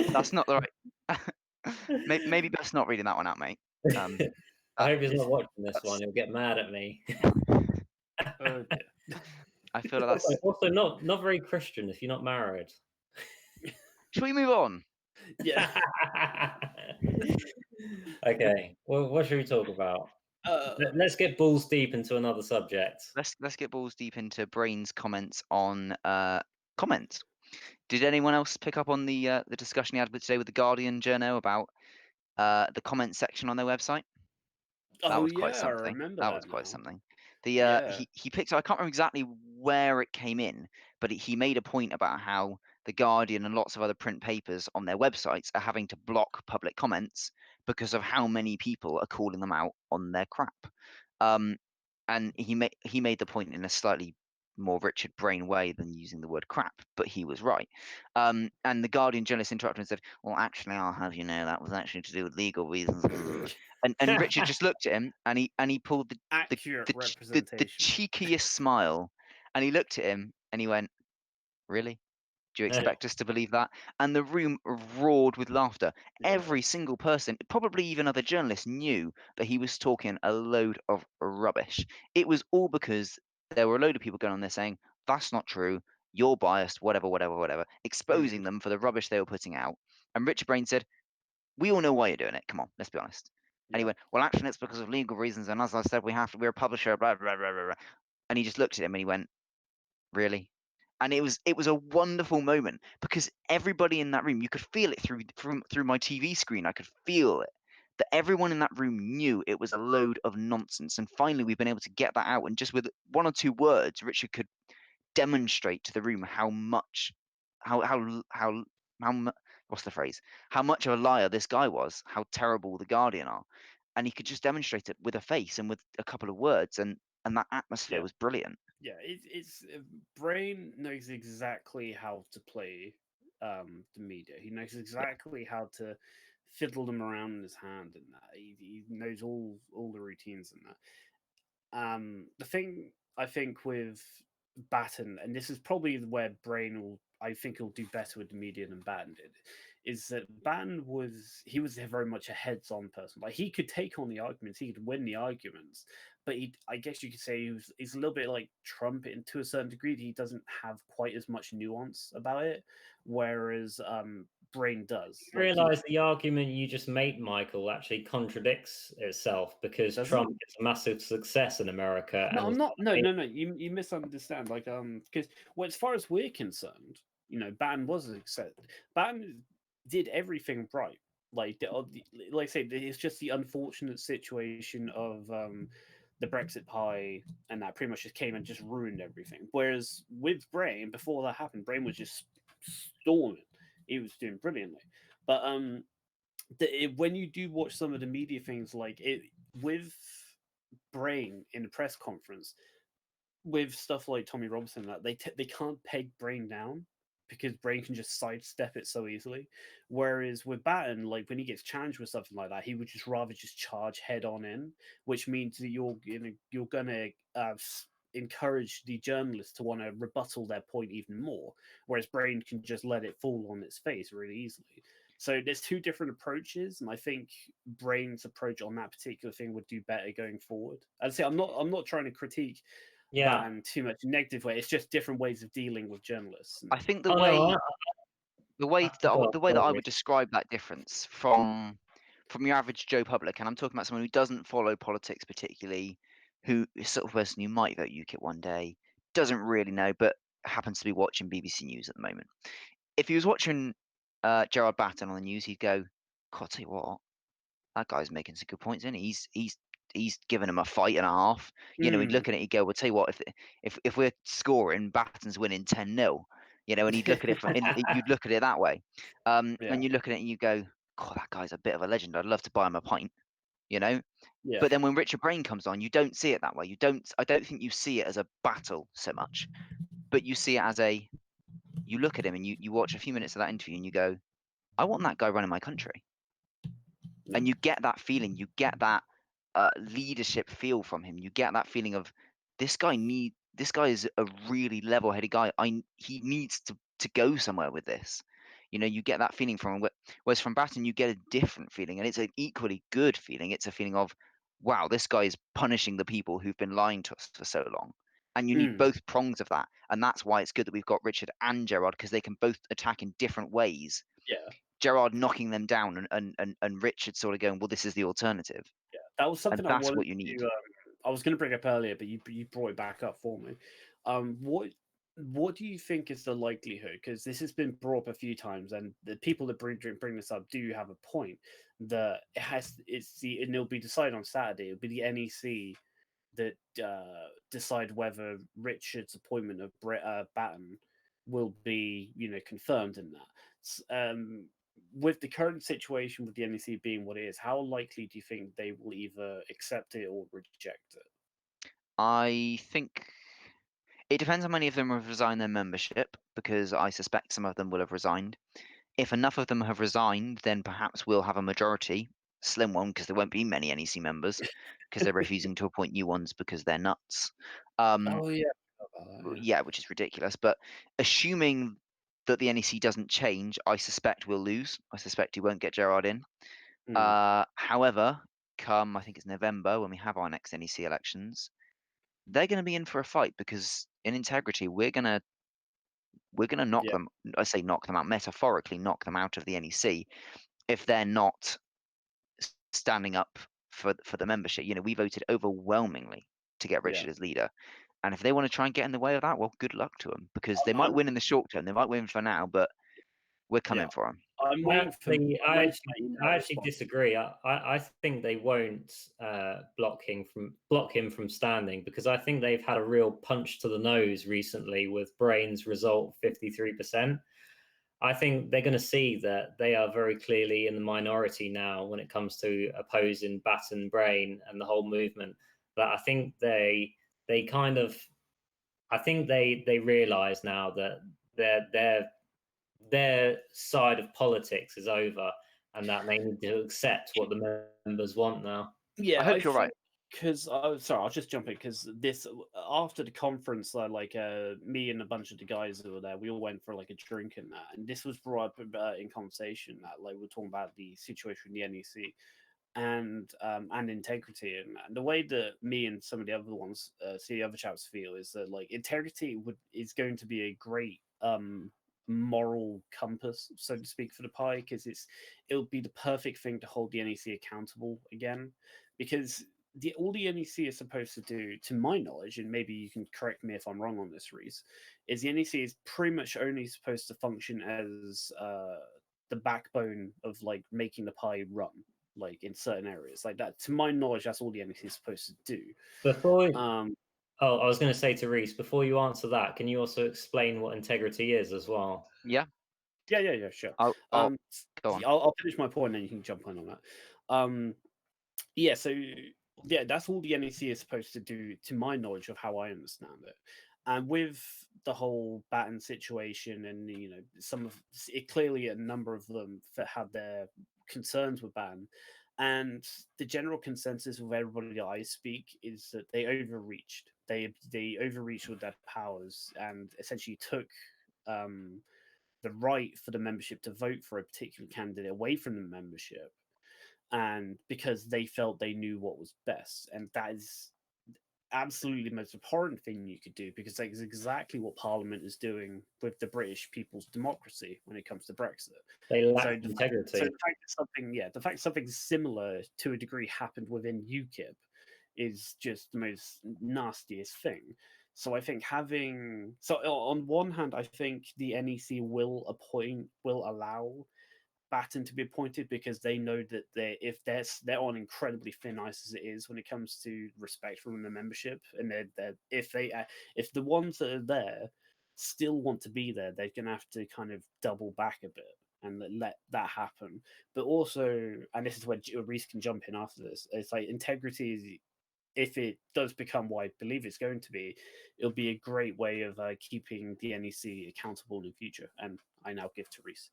That's not the right. Maybe best not reading that one out, mate. I hope he's not watching this one. He'll get mad at me. Oh, I feel like that's also not very Christian if you're not married. Should we move on? Yeah. Okay. Well, what should we talk about? Let's get balls deep into another subject. Let's get balls deep into Braine's comments on comments. Did anyone else pick up on the discussion he had today with the Guardian journo about the comment section on their website? That was quite something. I remember that was quite something. He picked up, I can't remember exactly where it came in, but he made a point about how the Guardian and lots of other print papers on their websites are having to block public comments because of how many people are calling them out on their crap. And he made the point in a slightly more Richard Braine way than using the word crap, but he was right. And the Guardian journalist interrupted and said, "Well, actually, I'll have you know that was actually to do with legal reasons." and Richard just looked at him and he pulled the cheekiest smile, and he looked at him and he went, "Really? Do you expect us to believe that?" And the room roared with laughter. Yeah. Every single person, probably even other journalists, knew that he was talking a load of rubbish. It was all because there were a load of people going on there saying, "That's not true, you're biased, whatever," exposing them for the rubbish they were putting out. And Richard Braine said, "We all know why you're doing it. Come on, let's be honest." And he went, "Well, actually, it's because of legal reasons. And as I said, we're a publisher, blah, blah, blah, blah, blah." And he just looked at him and he went, "Really?" And it was a wonderful moment because everybody in that room, you could feel it through my TV screen. I could feel it, that everyone in that room knew it was a load of nonsense. And finally, we've been able to get that out. And just with one or two words, Richard could demonstrate to the room how much what's the phrase? How much of a liar this guy was, how terrible the Guardian are. And he could just demonstrate it with a face and with a couple of words, and that atmosphere was brilliant. Yeah, it's Braine knows exactly how to play the media. He knows exactly how to fiddle them around in his hand, and that he knows all the routines and that. The thing I think with Batten, and this is probably where Braine I think he'll do better with the media than Batten did, is that Batten was very much a heads-on person. Like he could take on the arguments, he could win the arguments, but I guess you could say he's a little bit like Trump to a certain degree. He doesn't have quite as much nuance about it, whereas Braine does. You realise the argument you just made, Michael, actually contradicts itself because Trump is a massive success in America. No, I'm not. No. You misunderstand. Like, because as far as we're concerned, Batten was a success. Batten did everything right. Like I say, it's just the unfortunate situation of the Brexit pie, and that pretty much just came and just ruined everything. Whereas with Braine, before that happened, Braine was just storming. He was doing brilliantly. But when you do watch some of the media things, like it with Braine in the press conference, with stuff like Tommy Robinson, that they can't peg Braine down because Braine can just sidestep it so easily. Whereas with Batten, like when he gets challenged with something like that, he would just rather just charge head on in, which means that you're gonna encourage the journalists to want to rebuttal their point even more. Whereas Braine can just let it fall on its face really easily. So there's two different approaches, and I think Braine's approach on that particular thing would do better going forward. I'd say I'm not trying to critique Batten too much negative way. It's just different ways of dealing with journalists. I think Oh, no, the way go that I on, would describe that difference from your average Joe public, and I'm talking about someone who doesn't follow politics particularly, who is sort of person who might vote UKIP one day, doesn't really know, but happens to be watching BBC News at the moment. If he was watching Gerard Batten on the news, he'd go, "God, I'll tell you what, that guy's making some good points, isn't he? He's given him a fight and a half." You know, he'd look at it, he'd go, "Well, tell you what, if we're scoring, Batten's winning 10-0." You know, and he'd look at it you'd look at it that way. And you look at it and you go, "God, that guy's a bit of a legend. I'd love to buy him a pint." You know. Yeah. But then when Richard Braine comes on, you don't see it that way. I don't think you see it as a battle so much, but you see it as you look at him and you watch a few minutes of that interview and you go, "I want that guy running my country." Yeah. And you get that feeling, you get that leadership feel from him. You get that feeling of this guy is a really level-headed guy. He needs to go somewhere with this. You know, you get that feeling from him. Whereas from Batten, you get a different feeling, and it's an equally good feeling. It's a feeling of, wow, this guy is punishing the people who've been lying to us for so long. And you need both prongs of that, and that's why it's good that we've got Richard and Gerard, because they can both attack in different ways. Yeah. Gerard knocking them down and Richard sort of going, well, this is the alternative. Yeah. That was something And I that's wanted what you need. to. I was going to bring up earlier, but you brought it back up for me. What do you think is the likelihood? Because this has been brought up a few times, and the people that bring this up do have a point that and it'll be decided on Saturday. It'll be the NEC that decide whether Richard's appointment of Batten will be, confirmed in that. With the current situation with the NEC being what it is, how likely do you think they will either accept it or reject it? I think it depends how many of them have resigned their membership, because I suspect some of them will have resigned. If enough of them have resigned, then perhaps we'll have a majority, slim one, because there won't be many NEC members, because they're refusing to appoint new ones because they're nuts. Oh yeah, Yeah, which is ridiculous. But assuming that the NEC doesn't change, I suspect we'll lose. I suspect he won't get Gerard in. However, come I think it's November when we have our next NEC elections, they're going to be in for a fight, because in integrity we're going to knock them. I say knock them out, metaphorically knock them out of the NEC if they're not standing up for the membership. You know, we voted overwhelmingly to get Richard as leader. And if they want to try and get in the way of that, well, good luck to them, because they might win in the short term. They might win for now, but we're coming for them. I actually disagree. I think they won't block him from standing, because I think they've had a real punch to the nose recently with Braine's result 53%. I think they're going to see that they are very clearly in the minority now when it comes to opposing Batten, Braine, and the whole movement. That I think they realise now that their side of politics is over, and that they need to accept what the members want now. Yeah, I hope you're right. Because sorry, I'll just jump in, because this after the conference, me and a bunch of the guys who were there, we all went for like a drink and that, and this was brought up in conversation that we were talking about the situation in the NEC and integrity, and the way that me and some of the other ones see the other chaps feel is that integrity is going to be a great moral compass, so to speak, for the pie, because it'll be the perfect thing to hold the NEC accountable again, because all the NEC is supposed to do, to my knowledge, and maybe you can correct me if I'm wrong on this, Reese, is the NEC is pretty much only supposed to function as the backbone of like making the pie run, like in certain areas like that. To my knowledge, that's all the NEC is supposed to do. Before, I was going to say to Reese, before you answer that, can you also explain what integrity is as well? Yeah, sure. I'll go on. I'll finish my point and then you can jump on that. Yeah, so yeah, that's all the NEC is supposed to do, to my knowledge of how I understand it. And with the whole Batten situation, and some of it, clearly a number of them that had their concerns with Batten, and the general consensus of everybody that I speak is that they overreached. They overreached with their powers and essentially took the right for the membership to vote for a particular candidate away from the membership, and because they felt they knew what was best. And that is absolutely the most abhorrent thing you could do, because that is exactly what Parliament is doing with the British people's democracy when it comes to Brexit. They lack integrity. So the fact something similar to a degree happened within UKIP is just the most nastiest thing. So I think on one hand, I think the NEC will allow Batten to be appointed, because they know that they're on incredibly thin ice as it is when it comes to respect from the membership, and if the ones that are there still want to be there, they're gonna have to kind of double back a bit and let that happen. But also, and this is where Reese can jump in after this, it's like integrity is, if it does become what I believe it's going to be, it'll be a great way of keeping the NEC accountable in the future. And I now give to Reese.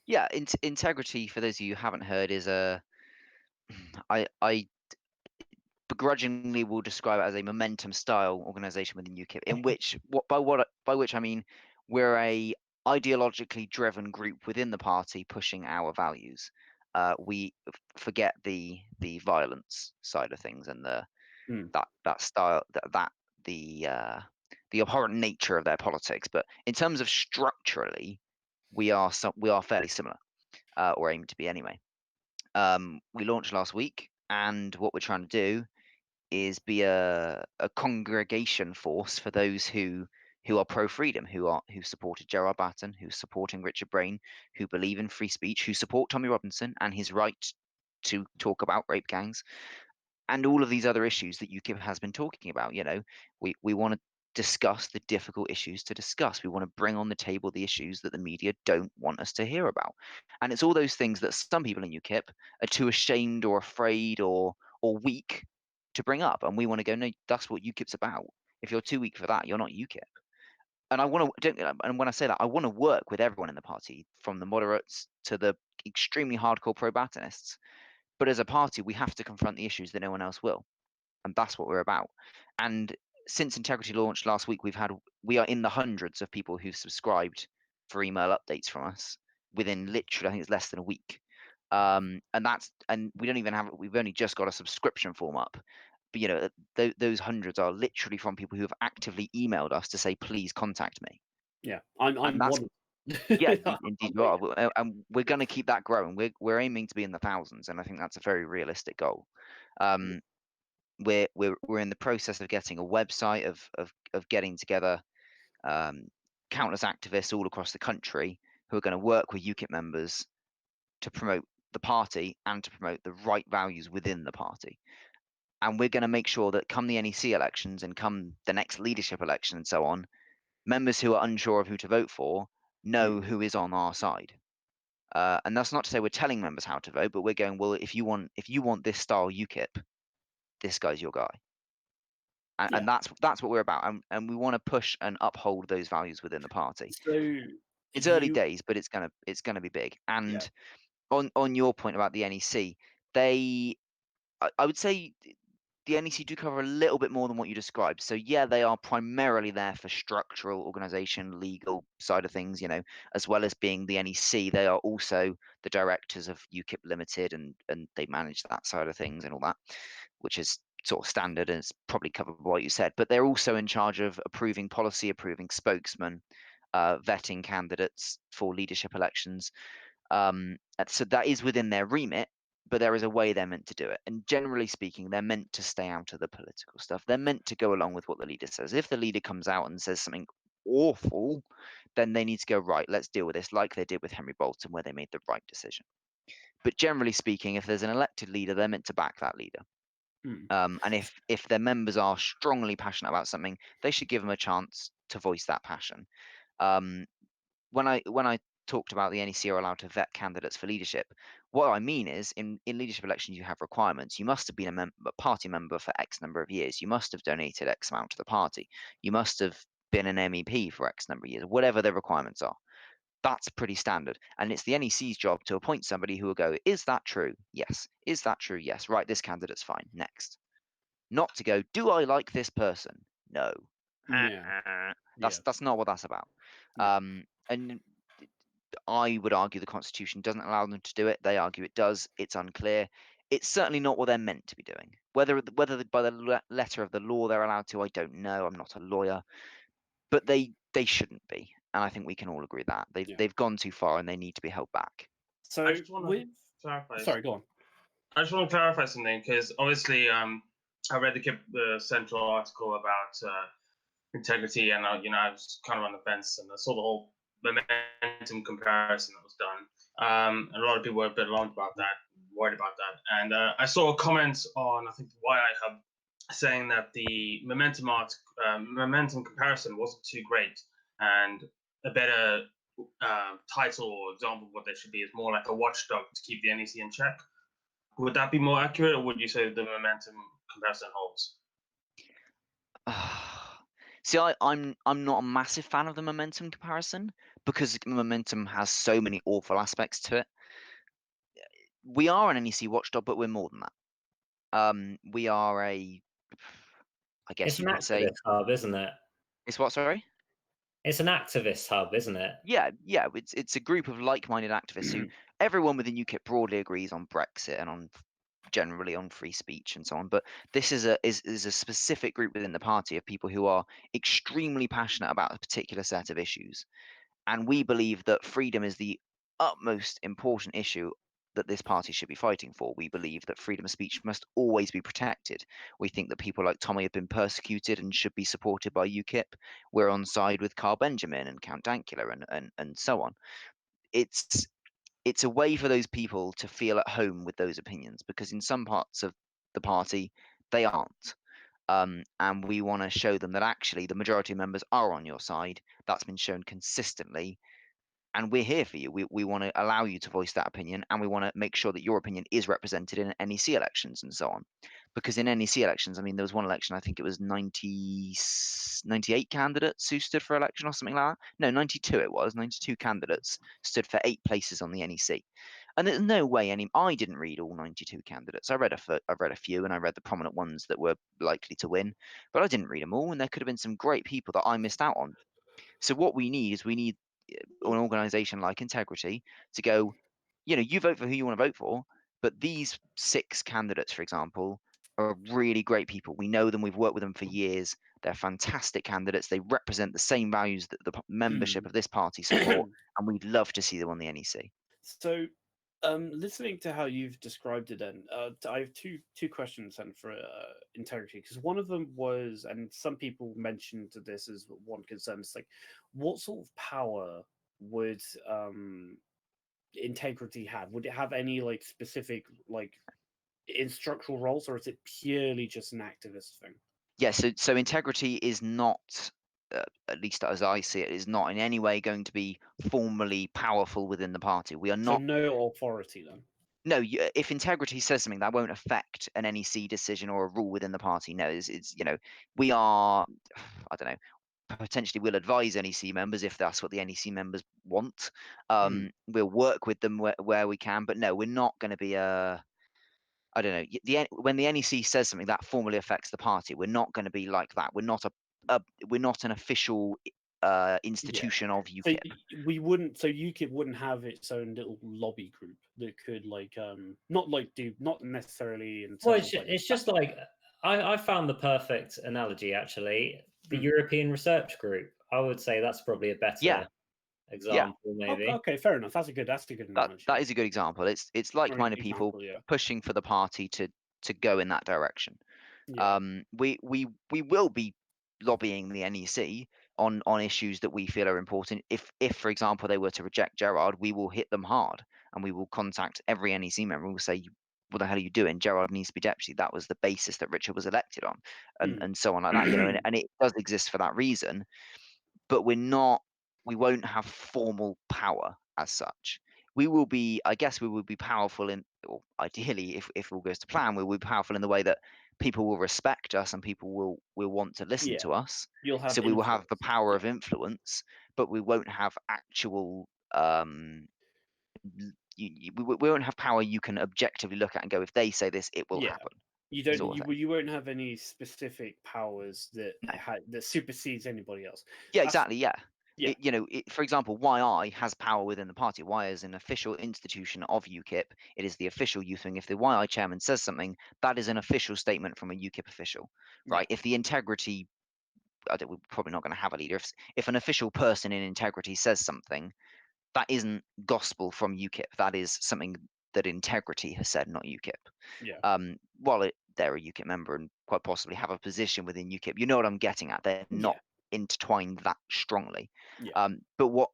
Yeah, integrity, for those of you who haven't heard, is I begrudgingly will describe it as a momentum style organization within UKIP, in which by which I mean we're a ideologically driven group within the party pushing our values. We forget the violence side of things and that style, the abhorrent nature of their politics. But in terms of structurally, we are fairly similar, or aim to be anyway. We launched last week, and what we're trying to do is be a congregation force for those who are pro freedom, who supported Gerard Batten, who's supporting Richard Braine, who believe in free speech, who support Tommy Robinson and his right to talk about rape gangs, and all of these other issues that UKIP has been talking about. We want to discuss the difficult issues to discuss. We want to bring on the table the issues that the media don't want us to hear about. And it's all those things that some people in UKIP are too ashamed or afraid or weak to bring up. And we want to go, no, that's what UKIP's about. If you're too weak for that, you're not UKIP. And and when I say that, I want to work with everyone in the party, from the moderates to the extremely hardcore pro-Battenists. But as a party, we have to confront the issues that no one else will. And that's what we're about. And since Integrity launched last week, we are in the hundreds of people who've subscribed for email updates from us within literally, I think it's less than a week. And we don't even we've only just got a subscription form up. But those hundreds are literally from people who have actively emailed us to say, please contact me. Yeah, I'm one. Yeah, indeed you are, and we're going to keep that growing. We're aiming to be in the thousands, and I think that's a very realistic goal. We're in the process of getting a website, of getting together countless activists all across the country who are going to work with UKIP members to promote the party and to promote the right values within the party. And we're going to make sure that come the NEC elections and come the next leadership election and so on, members who are unsure of who to vote for know who is on our side. And that's not to say we're telling members how to vote, but we're going, well, if you want this style UKIP, this guy's your guy. And that's what we're about, and we want to push and uphold those values within the party. So it's early days, but it's gonna be big. And on your point about the NEC, I would say the NEC do cover a little bit more than what you described. So yeah, they are primarily there for structural, organization, legal side of things, as well as being the NEC. They are also the directors of UKIP Limited, and they manage that side of things and all that, which is sort of standard and it's probably covered by what you said. But they're also in charge of approving policy, approving spokesmen, vetting candidates for leadership elections. So that is within their remit, but there is a way they're meant to do it. And generally speaking, they're meant to stay out of the political stuff. They're meant to go along with what the leader says. If the leader comes out and says something awful, then they need to go, right, let's deal with this, like they did with Henry Bolton, where they made the right decision. But generally speaking, if there's an elected leader, they're meant to back that leader. And if their members are strongly passionate about something, they should give them a chance to voice that passion. When I talked about the NEC are allowed to vet candidates for leadership, what I mean is in leadership elections you have requirements. You must have been a party member for X number of years. You must have donated X amount to the party. You must have been an MEP for X number of years, whatever the requirements are. That's pretty standard. And it's the NEC's job to appoint somebody who will go, is that true? Yes. Is that true? Yes. Right, this candidate's fine. Next. Not to go, do I like this person? No. That's not what that's about. And I would argue the Constitution doesn't allow them to do it. They argue it does. It's unclear. It's certainly not what they're meant to be doing. Whether by the letter of the law they're allowed to, I don't know. I'm not a lawyer, but they shouldn't be. And I think we can all agree that they've gone too far and they need to be held back. So I just want to clarify. Sorry, go on. I just want to clarify something because obviously, I read the Central article about integrity, and I was kind of on the fence, and I saw the whole momentum comparison that was done. And a lot of people were a bit alarmed about that, worried about that, and I saw a comment on I think the YI Hub saying that the momentum comparison wasn't too great, and a better title or example of what they should be is more like a watchdog to keep the NEC in check. Would that be more accurate, or would you say the momentum comparison holds? See, I'm not a massive fan of the momentum comparison because momentum has so many awful aspects to it. We are an NEC watchdog, but we're more than that. We are I guess It's you an could say, activist hub, isn't it? it's what? Sorry. It's an activist hub, isn't it? Yeah. It's a group of like-minded activists who everyone within UKIP broadly agrees on Brexit and on generally on free speech and so on. But this is a specific group within the party of people who are extremely passionate about a particular set of issues. And we believe that freedom is the utmost important issue that this party should be fighting for. We believe that freedom of speech must always be protected. We think that people like Tommy have been persecuted and should be supported by UKIP. We're on side with Carl Benjamin and Count Dankula and so on. It's a way for those people to feel at home with those opinions, because in some parts of the party they aren't. And we want to show them that actually the majority of members are on your side. That's been shown consistently. And we're here for you. We want to allow you to voice that opinion, and we want to make sure that your opinion is represented in NEC elections and so on. Because in NEC elections, I mean, there was one election, I think it was 98 candidates who stood for election or something like that. No, 92 it was. 92 candidates stood for 8 places on the NEC. And there's no way I didn't read all 92 candidates. I read a few, and I read the prominent ones that were likely to win, but I didn't read them all, and there could have been some great people that I missed out on. So what we need is an organization like Integrity to go, you vote for who you want to vote for, but these 6 candidates, for example, are really great people. We know them, we've worked with them for years. They're fantastic candidates. They represent the same values that the membership of this party support, and we'd love to see them on the NEC. So, listening to how you've described it, then I have two questions then for integrity, because one of them was, and some people mentioned this as one concern. It's like, what sort of power would integrity have? Would it have any like specific like instructional roles, or is it purely just an activist thing? Yeah. So integrity is not. At least as I see it, is not in any way going to be formally powerful within the party. We are not. So no authority then. No, if integrity says something, that won't affect an NEC decision or a rule within the party. No, it's we are, I don't know, potentially we'll advise NEC members if that's what the NEC members want. We'll work with them where we can, but no, we're not going to be I don't know. When the NEC says something that formally affects the party, we're not going to be like that. We're not we're not an official institution of UKIP. So we wouldn't. So UKIP wouldn't have its own little lobby group that could like not necessarily in. Well, it's just like I found the perfect analogy actually. The European Research Group. I would say that's probably a better example, maybe. Okay, fair enough. That's a good analogy. That is a good example. It's like-minded people pushing for the party to go in that direction. We will be lobbying the NEC on issues that we feel are important. If for example they were to reject Gerard, we will hit them hard, and we will contact every NEC member and we'll say, what the hell are you doing? Gerard needs to be deputy. That was the basis that Richard was elected on, and so on like that. And it does exist for that reason, but we won't have formal power as such. We will be, I guess, we will be powerful in, or ideally, if all goes to plan, we will be powerful in the way that people will respect us and people will want to listen to us. You'll have So we will have the influence. power of influence, but we won't have actual. We won't have power you can objectively look at and go, if they say this, it will happen. You don't. sort of thing. You won't have any specific powers that No. that supersedes anybody else. Yeah, exactly. Yeah. Yeah. For example, YI has power within the party. YI is an official institution of UKIP. It is the official youth wing. If the YI chairman says something, that is an official statement from a UKIP official, right? If the integrity, we're probably not going to have a leader. If an official person in integrity says something, that isn't gospel from UKIP. That is something that integrity has said, not UKIP. Yeah. While they're a UKIP member and quite possibly have a position within UKIP, you know what I'm getting at. They're not intertwined that strongly. Yeah. But what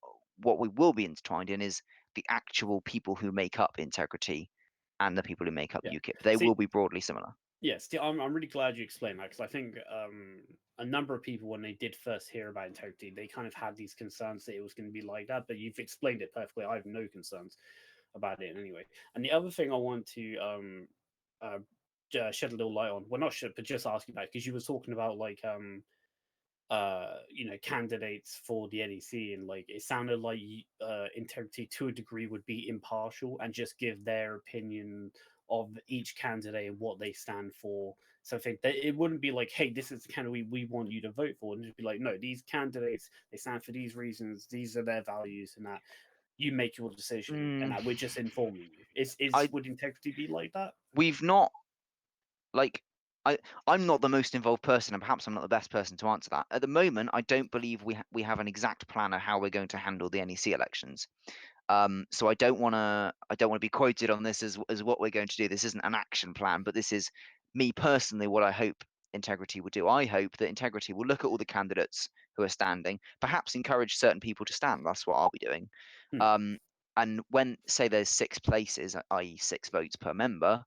we will be intertwined in is the actual people who make up integrity and the people who make up UKIP. They will be broadly similar. Yes, I'm really glad you explained that, because I think a number of people, when they did first hear about integrity, they kind of had these concerns that it was going to be like that. But you've explained it perfectly. I have no concerns about it anyway. And the other thing I want to shed a little light on, well, not shed, but just ask you about, because you were talking about like candidates for the NEC, and like it sounded like integrity to a degree would be impartial and just give their opinion of each candidate and what they stand for. So I think that it wouldn't be like, hey, this is the candidate we want you to vote for, and just be like, no, these candidates, they stand for these reasons, these are their values, and that you make your decision, and that we're just informing you. Would integrity be like that? We've not, like, I'm not the most involved person, and perhaps I'm not the best person to answer that. At the moment, I don't believe we have an exact plan of how we're going to handle the NEC elections. So I don't want to be quoted on this as what we're going to do. This isn't an action plan, but this is me personally what I hope integrity will do. I hope that integrity will look at all the candidates who are standing, perhaps encourage certain people to stand. That's what I'll be doing. And when, say, there's 6 places, i.e. 6 votes per member,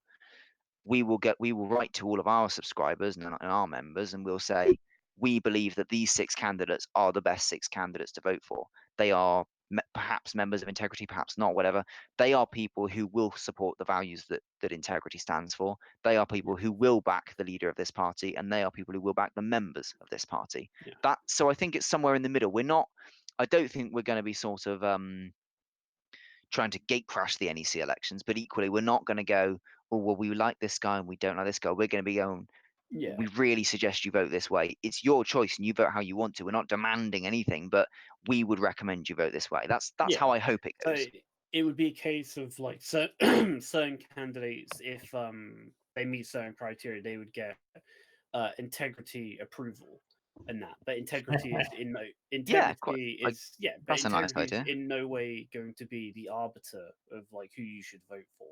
we will write to all of our subscribers and our members, and we'll say, we believe that these 6 candidates are the best 6 candidates to vote for. They are perhaps members of integrity, perhaps not, whatever. They are people who will support the values that integrity stands for. They are people who will back the leader of this party, and they are people who will back the members of this party. So I think it's somewhere in the middle. I don't think we're going to be sort of trying to gate crash the NEC elections, but equally we're not going to go, oh, well, we like this guy and we don't like this guy. We're going to be going, we really suggest you vote this way. It's your choice and you vote how you want to. We're not demanding anything, but we would recommend you vote this way. That's how I hope it goes. So it would be a case of like certain candidates, if they meet certain criteria, they would get integrity approval and that. But integrity is in no that's a nice idea. Is in no way going to be the arbiter of like who you should vote for.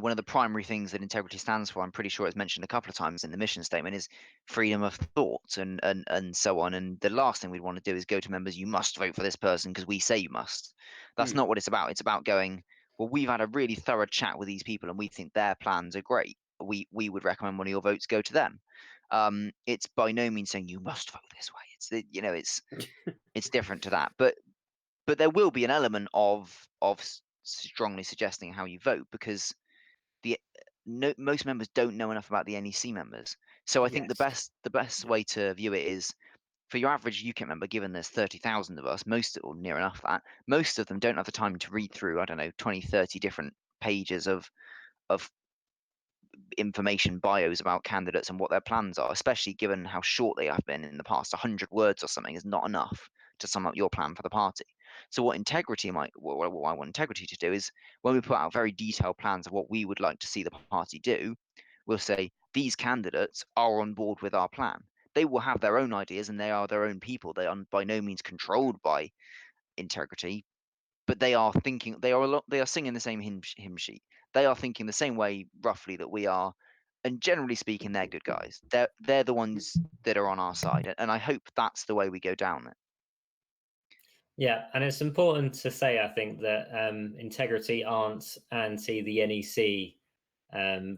One of the primary things that integrity stands for, I'm pretty sure it's mentioned a couple of times in the mission statement, is freedom of thought and so on. And the last thing we'd want to do is go to members, you must vote for this person because we say you must. That's not what it's about. It's about going, well, we've had a really thorough chat with these people and we think their plans are great. We would recommend one of your votes go to them. It's by no means saying you must vote this way. It's different to that. But there will be an element of strongly suggesting how you vote, because most members don't know enough about the NEC members. So I think the best way to view it is, for your average UKIP member, given there's 30,000 of us, or near enough that, most of them don't have the time to read through, I don't know, 20, 30 different pages of information bios about candidates and what their plans are, especially given how short they have been in the past. 100 words or something is not enough to sum up your plan for the party. So what I want integrity to do is, when we put out very detailed plans of what we would like to see the party do, we'll say these candidates are on board with our plan. They will have their own ideas and they are their own people. They are by no means controlled by integrity, but they are thinking, they are singing the same hymn sheet. They are thinking the same way roughly that we are, and generally speaking, they're good guys. They're the ones that are on our side, and I hope that's the way we go down it. Yeah, and it's important to say, I think, that Integrity aren't anti the NEC,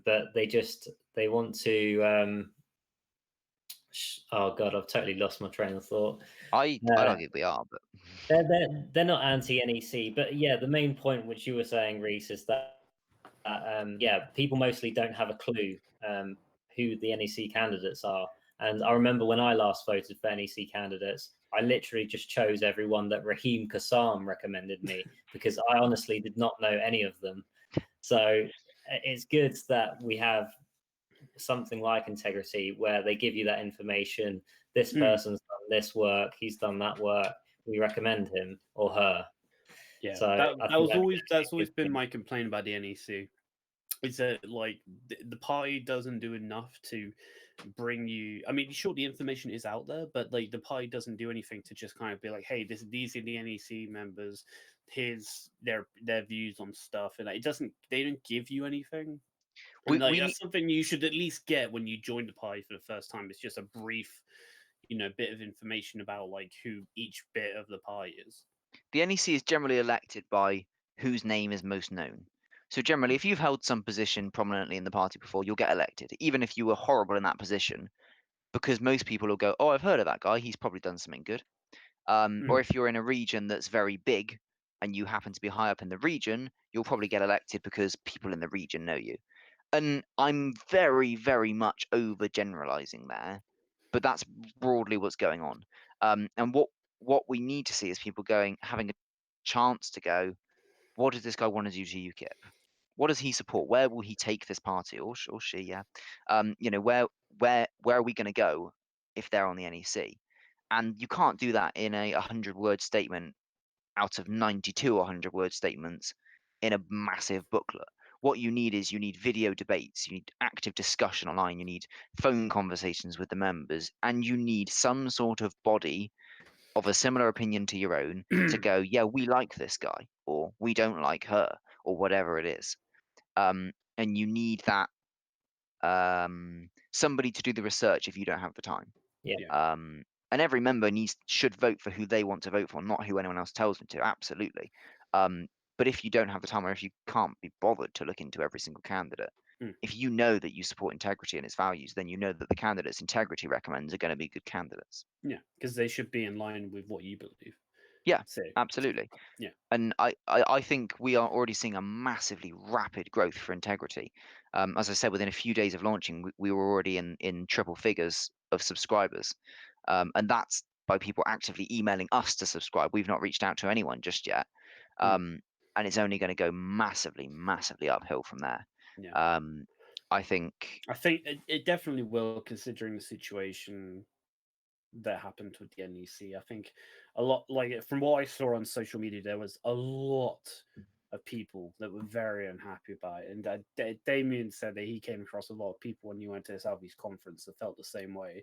but they want to. Oh God, I've totally lost my train of thought. I'd argue we are, but they're not anti NEC. But yeah, the main point which you were saying, Reese, is that yeah, people mostly don't have a clue who the NEC candidates are. And I remember when I last voted for NEC candidates, I literally just chose everyone that Raheem Kassam recommended me because I honestly did not know any of them. So it's good that we have something like Integrity where they give you that information. This person's done this work, he's done that work. We recommend him or her. Yeah, so that's always been my complaint about the NEC. Is that like the party doesn't do enough to bring you. I mean, sure, the information is out there, but like the party doesn't do anything to just kind of be like, hey, these are the NEC members. Here's their views on stuff, and like, they don't give you anything. And that's something you should at least get when you join the party for the first time. It's just a brief, bit of information about like who each bit of the party is. The NEC is generally elected by whose name is most known. So generally, if you've held some position prominently in the party before, you'll get elected, even if you were horrible in that position, because most people will go, "Oh, I've heard of that guy. He's probably done something good." Or if you're in a region that's very big and you happen to be high up in the region, you'll probably get elected because people in the region know you. And I'm very, very much overgeneralizing there, but that's broadly what's going on. And what we need to see is people having a chance to go, what does this guy want to do to UKIP? What does he support? Where will he take this party, or she? Yeah, where are we going to go if they're on the NEC? And you can't do that in a 100-word statement out of 92 or 100-word statements in a massive booklet. What you need video debates, you need active discussion online, you need phone conversations with the members, and you need some sort of body of a similar opinion to your own to go, yeah, we like this guy, or we don't like her, or whatever it is. And you need that somebody to do the research if you don't have the time. Yeah. And every member should vote for who they want to vote for, not who anyone else tells them to. Absolutely. But if you don't have the time, or if you can't be bothered to look into every single candidate, if you know that you support integrity and its values, then you know that the candidates integrity recommends are going to be good candidates. Yeah, because they should be in line with what you believe. Yeah, absolutely. Yeah. And I think we are already seeing a massively rapid growth for integrity. As I said, within a few days of launching, we were already in triple figures of subscribers. And that's by people actively emailing us to subscribe. We've not reached out to anyone just yet. And it's only going to go massively, massively uphill from there. Yeah. I think it definitely will, considering the situation that happened with the NEC. I think a lot, like from what I saw on social media, there was a lot of people that were very unhappy about it. And Damien said that he came across a lot of people when he went to the Southeast Conference that felt the same way.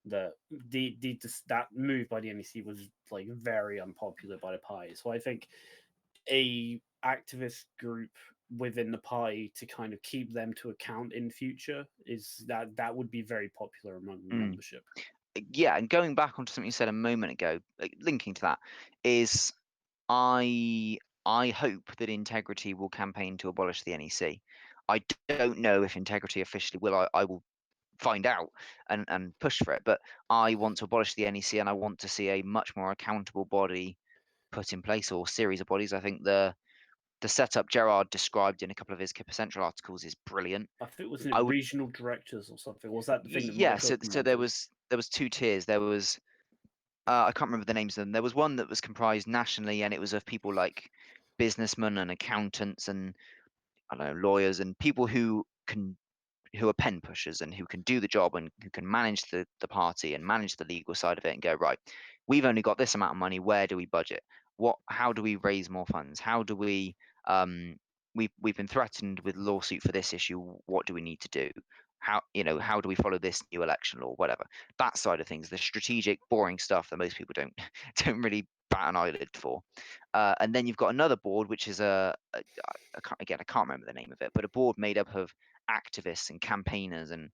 That that move by the NEC was like very unpopular by the party. So I think a activist group within the party to kind of keep them to account in future is that would be very popular among membership. Yeah, and going back onto something you said a moment ago, linking to that, is I hope that Integrity will campaign to abolish the NEC. I don't know if Integrity officially will. I will find out and push for it, but I want to abolish the NEC, and I want to see a much more accountable body put in place, or series of bodies. I think the setup Gerard described in a couple of his Kipper Central articles is brilliant. I think it was regional directors or something. Was that the thing? Yeah, so there was 2 tiers. There was I can't remember the names of them. There was one that was comprised nationally, and it was of people like businessmen and accountants and I don't know, lawyers and people who are pen pushers and who can do the job and who can manage the party and manage the legal side of it and go, right, we've only got this amount of money. Where do we budget? How do we raise more funds? How do we we've been threatened with lawsuit for this issue. What do we need to do? How do we follow this new election law? Whatever. That side of things, the strategic, boring stuff that most people don't really bat an eyelid for. And then you've got another board, which is I can't remember the name of it, but a board made up of activists and campaigners and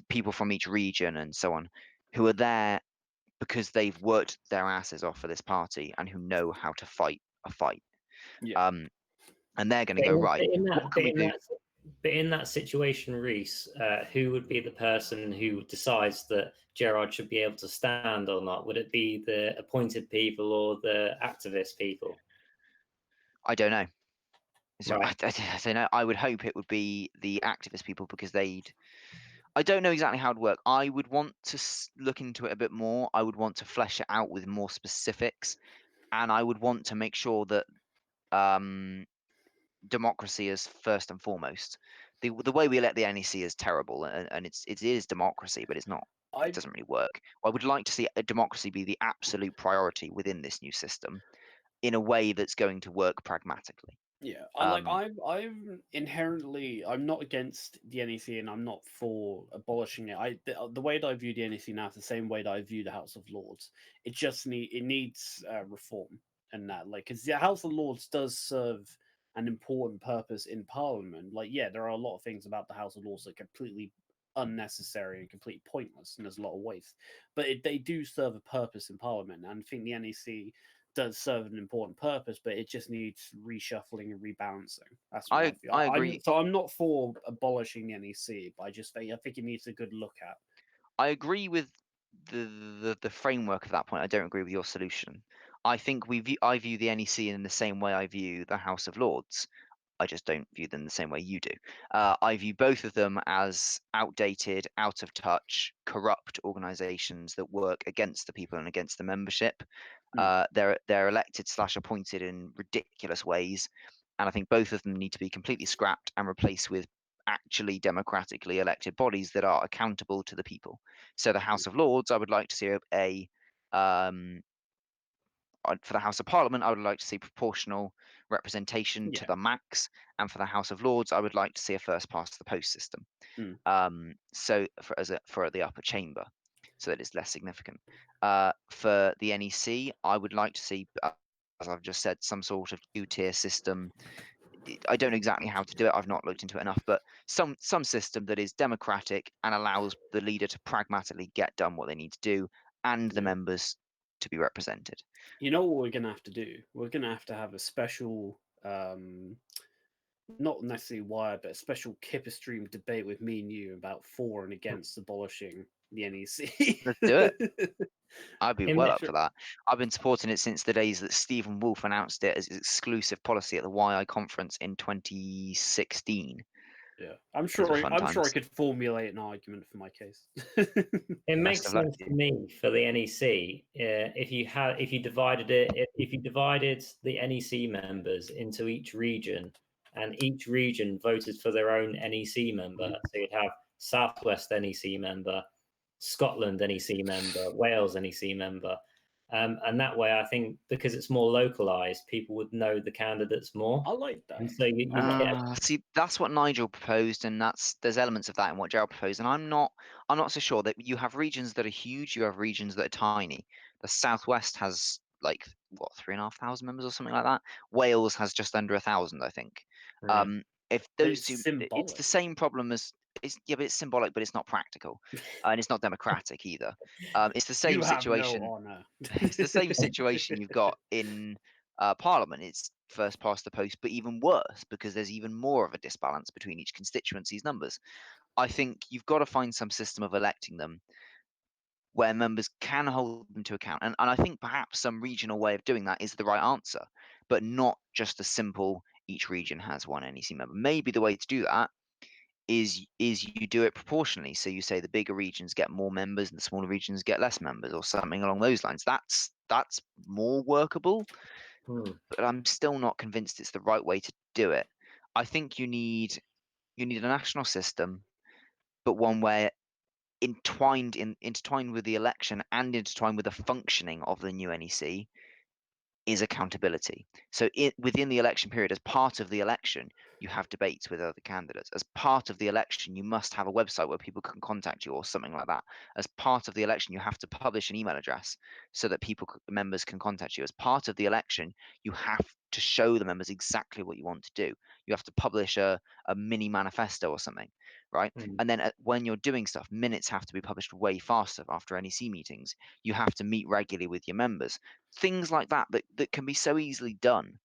people from each region and so on, who are there because they've worked their asses off for this party and who know how to fight a fight. Yeah. And they're going to go, right, what can we do? But in that situation, Reese, who would be the person who decides that Gerard should be able to stand or not? Would it be the appointed people or the activist people? I don't know. So Right. I don't know. I would hope it would be the activist people because I don't know exactly how it would work. I would want to look into it a bit more. I would want to flesh it out with more specifics, and I would want to make sure that democracy is first and foremost. The way we elect the NEC is terrible, and it is democracy, but it's not. It doesn't really work. I would like to see a democracy be the absolute priority within this new system, in a way that's going to work pragmatically. Yeah, I'm inherently, I'm not against the NEC and I'm not for abolishing it. The way that I view the NEC now is the same way that I view the House of Lords. It just needs reform, and that, like, because the House of Lords does serve an important purpose in Parliament. Like, yeah, there are a lot of things about the House of Lords that are completely unnecessary and completely pointless, and there's a lot of waste. But they do serve a purpose in Parliament, and I think the NEC does serve an important purpose, but it just needs reshuffling and rebalancing. That's what I feel. I agree. So I'm not for abolishing the NEC, but I think it needs a good look at. I agree with the framework of that point. I don't agree with your solution. I think I view the NEC in the same way I view the House of Lords. I just don't view them the same way you do. I view both of them as outdated, out of touch, corrupt organisations that work against the people and against the membership. They're elected / appointed in ridiculous ways, and I think both of them need to be completely scrapped and replaced with actually democratically elected bodies that are accountable to the people. So the House of Lords, I would like to see for the House of Parliament, I would like to see proportional representation to the max, and for the House of Lords, I would like to see a first past the post system. So for the upper chamber, so that it's less significant. For the NEC, I would like to see, as I've just said, some sort of 2-tier system. I don't know exactly how to do it. I've not looked into it enough, but some system that is democratic and allows the leader to pragmatically get done what they need to do, and the members to be represented. You know what we're going to have to do? We're going to have a special, not necessarily wired, but a special Kipper stream debate with me and you about for and against abolishing the NEC. Let's do it. I'd be well up for that. I've been supporting it since the days that Stephen Wolfe announced it as exclusive policy at the YI conference in 2016. Yeah, I'm sure I could formulate an argument for my case. It makes sense to me for the NEC if you divided the NEC members into each region, and each region voted for their own NEC member. So you'd have Southwest NEC member, Scotland NEC member, Wales NEC member. And that way, I think, because it's more localized, people would know the candidates more. I like that. And so see, that's what Nigel proposed, and there's elements of that in what Gerald proposed. And I'm not so sure that you have regions that are huge, you have regions that are tiny. The Southwest has like 3,500 members or something like that. Wales has just under 1,000, I think. If those two, it's the same problem as. But it's symbolic, but it's not practical, and it's not democratic either. It's the same situation. It's the same situation you've got in Parliament. It's first past the post, but even worse because there's even more of a disbalance between each constituency's numbers. I think you've got to find some system of electing them where members can hold them to account, and I think perhaps some regional way of doing that is the right answer, but not just a simple each region has one NEC member. Maybe the way to do that is you do it proportionally. So you say the bigger regions get more members and the smaller regions get less members, or something along those lines. That's more workable, but I'm still not convinced it's the right way to do it. I think you need a national system, but one where intertwined with the election and intertwined with the functioning of the new NEC is accountability. So within the election period, as part of the election, you have debates with other candidates. As part of the election, you must have a website where people can contact you or something like that. As part of the election, you have to publish an email address so that members can contact you. As part of the election, you have to show the members exactly what you want to do. You have to publish a mini manifesto or something, right? And then when you're doing stuff, minutes have to be published way faster after NEC meetings. You have to meet regularly with your members. Things like that that can be so easily done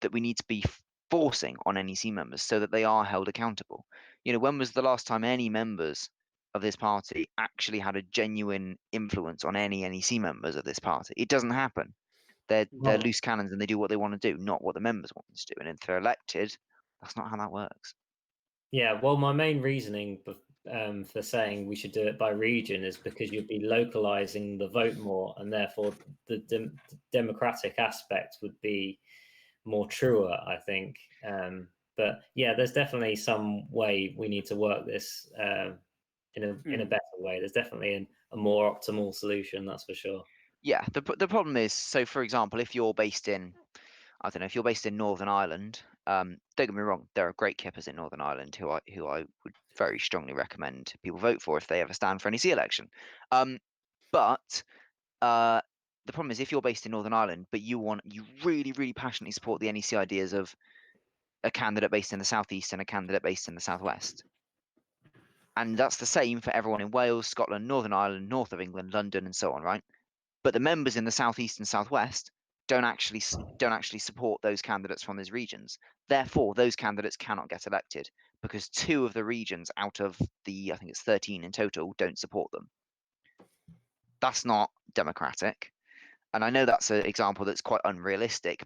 that we need to be forcing on NEC members so that they are held accountable. When was the last time any members of this party actually had a genuine influence on any NEC members of this party? It doesn't happen. They're loose cannons and they do what they want to do, not what the members want them to do. And if they're elected, that's not how that works. Yeah, well, my main reasoning for saying we should do it by region is because you'd be localizing the vote more, and therefore the democratic aspect would be more truer, I think. But yeah, there's definitely some way we need to work this in a better way. There's definitely a more optimal solution, that's for sure. Yeah, the problem is, so for example, if you're based in, I don't know, if you're based in Northern Ireland, don't get me wrong, there are great Kippers in Northern Ireland who I would very strongly recommend people vote for if they ever stand for an NEC election. But the problem is, if you're based in Northern Ireland, but you really, really passionately support the NEC ideas of a candidate based in the southeast and a candidate based in the southwest, and that's the same for everyone in Wales, Scotland, Northern Ireland, north of England, London, and so on, right? But the members in the southeast and southwest don't actually support those candidates from those regions. Therefore, those candidates cannot get elected because 2 of the regions out of the, I think it's 13 in total, don't support them. That's not democratic. And I know that's an example that's quite unrealistic,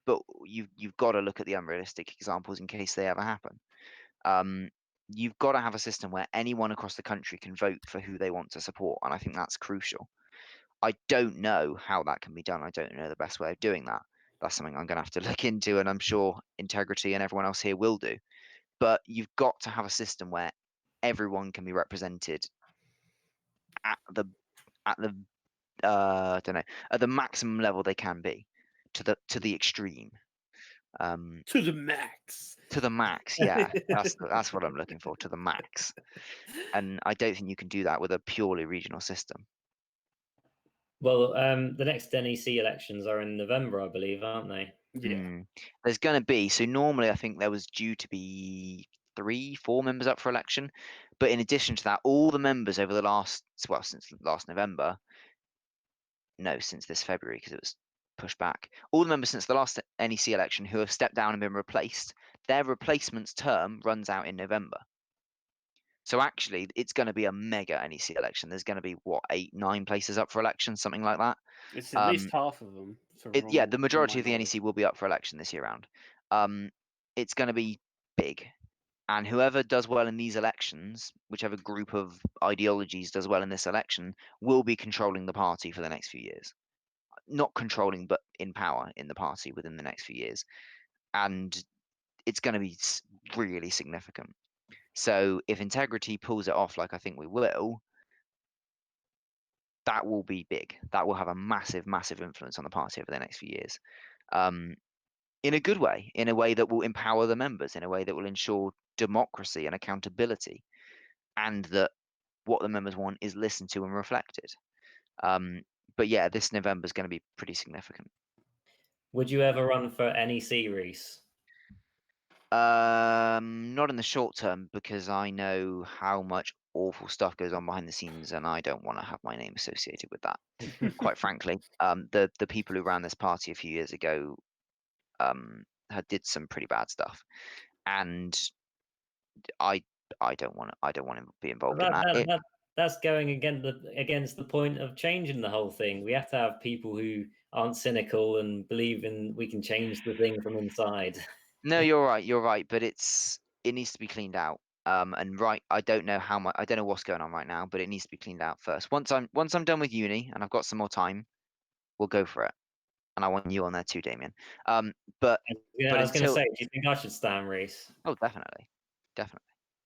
but you've got to look at the unrealistic examples in case they ever happen. You've got to have a system where anyone across the country can vote for who they want to support, and I think that's crucial. I don't know how that can be done. I don't know the best way of doing that. That's something I'm going to have to look into, and I'm sure Integrity and everyone else here will do. But you've got to have a system where everyone can be represented at the I don't know, at the maximum level they can be, to the extreme. To the max. To the max, yeah. That's what I'm looking for, to the max. And I don't think you can do that with a purely regional system. Well, the next NEC elections are in November, I believe, aren't they? Yeah. There's going to be, so normally I think there was due to be 3-4 members up for election, but in addition to that, all the members over since last November, no, since this February because it was pushed back, all the members since the last NEC election who have stepped down and been replaced, their replacement's term runs out in November. So actually, it's going to be a mega NEC election. There's going to be, 8, 9 places up for election, something like that. It's at least half of them. Yeah, the majority of the NEC will be up for election this year round. It's going to be big. And whoever does well in these elections, whichever group of ideologies does well in this election, will be controlling the party for the next few years. Not controlling, but in power in the party within the next few years. And it's going to be really significant. So if Integrity pulls it off, like I think we will, that will be big. That will have a massive, massive influence on the party over the next few years. In a good way, in a way that will empower the members, in a way that will ensure democracy and accountability, and that what the members want is listened to and reflected. But yeah, this November is going to be pretty significant. Would you ever run for NEC, Reese? Not in the short term, because I know how much awful stuff goes on behind the scenes, and I don't want to have my name associated with that. Quite frankly, the people who ran this party a few years ago did some pretty bad stuff, and I don't want to be involved in that. That's going against the point of changing the whole thing. We have to have people who aren't cynical and believe in we can change the thing from inside. No, you're right, but it needs to be cleaned out. And I don't know I don't know what's going on right now, but it needs to be cleaned out first. Once I'm done with uni and I've got some more time, we'll go for it. And I want you on there too, Damien. But I was going to say, do you think I should stand, Reese? Oh, definitely.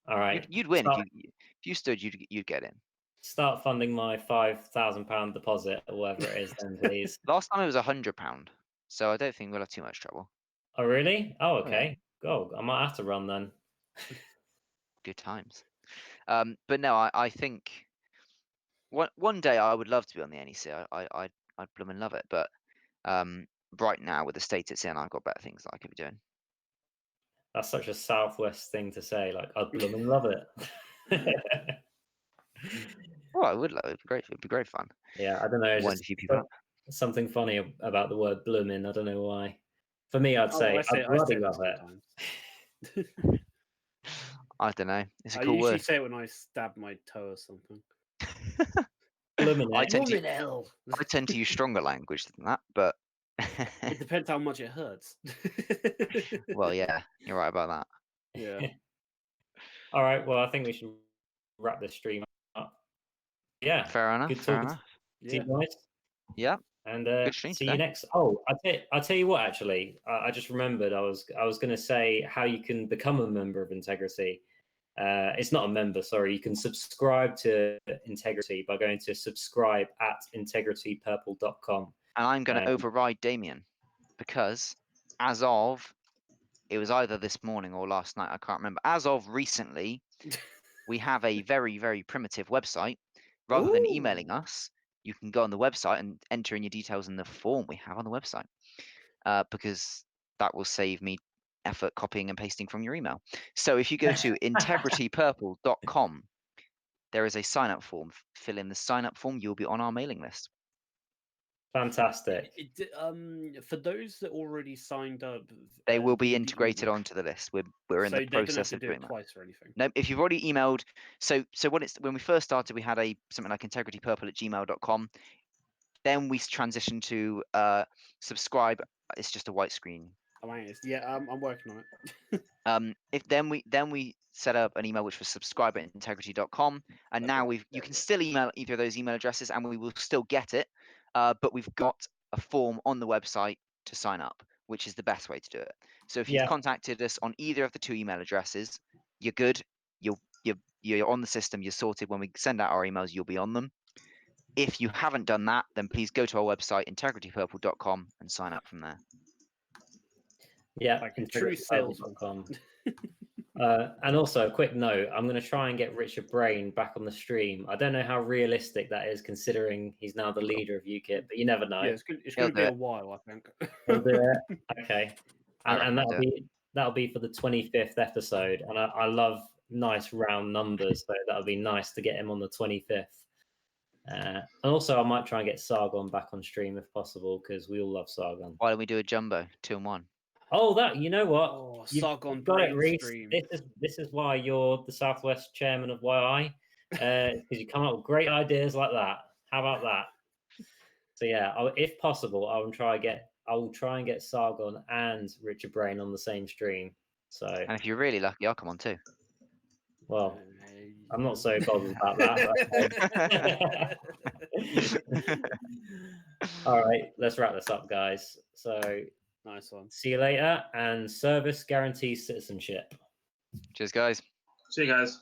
All right. You'd win if you stood. You'd get in. Start funding my £5,000 deposit or whatever it is, then, please. Last time it was £100, so I don't think we'll have too much trouble. Oh, really? Oh, okay. God, I might have to run then. Good times. But no, I think one day I would love to be on the NEC. I'd blooming love it. But right now, with the state it's in, I've got better things that I could be doing. That's such a Southwest thing to say. Like, I'd blooming love it. Well, I would love it. It'd be great fun. Yeah, I don't know. Wind a few people up. Something funny about the word blooming. I don't know why. For me, I'd say I I'd bloody say love that it. sometimes. I don't know. It's a I cool usually word. say it when I stab my toe or something. Blooming I it. tend to use stronger language than that, but It depends how much it hurts. well, yeah, you're right about that. Yeah. All right. Well, I think we should wrap this stream up. Yeah. Fair enough. Good Fair talking enough. to you guys. Yeah. And Good stream see today. you next. Oh, I'll tell you what. Actually, I just remembered. I was going to say how you can become a member of Integrity. It's not a member. Sorry, you can subscribe to Integrity by going to subscribe@integritypurple.com. And I'm going to override Damien because as of it was either this morning or last night, I can't remember. As of recently, we have a very, very primitive website. Rather than emailing us, you can go on the website and enter in your details in the form we have on the website, because that will save me effort copying and pasting from your email. So if you go to integritypurple.com, there is a sign-up form. Fill in the sign-up form. You'll be on our mailing list. Fantastic. For those that already signed up, they will be integrated onto the list. We're in the process of doing it that. Twice or anything. No, if you've already emailed, so when we first started, we had something like integritypurple@gmail.com. Then we transitioned to subscribe. It's just a white screen. I'm working on it. If then we set up an email which was subscribe@integrity.com, and now you can still email either of those email addresses, and we will still get it. But we've got a form on the website to sign up, which is the best way to do it. So if you've contacted us on either of the two email addresses, you're good. You're on the system. You're sorted. When we send out our emails, you'll be on them. If you haven't done that, then please go to our website, integritypurple.com, and sign up from there. Yeah, like a true salesman. And also, a quick note, I'm going to try and get Richard Braine back on the stream. I don't know how realistic that is, considering he's now the leader of UKIP, but you never know. Yeah, it's going to be a while, I think. He'll do it. Okay. And that'll be for the 25th episode. And I love nice round numbers, so that'll be nice to get him on the 25th. And also, I might try and get Sargon back on stream if possible, because we all love Sargon. Why don't we do a jumbo 2-on-1? Oh, you know what? Sargon got it, Reese. stream. This is why you're the Southwest chairman of YI, because you come up with great ideas like that. How about that? So yeah, if possible, I will try and get Sargon and Richard Braine on the same stream. So, and if you're really lucky, I'll come on too. Well, I'm not so bothered about that. All right, let's wrap this up, guys. So nice one. See you later, and service guarantees citizenship. Cheers, guys. See you guys.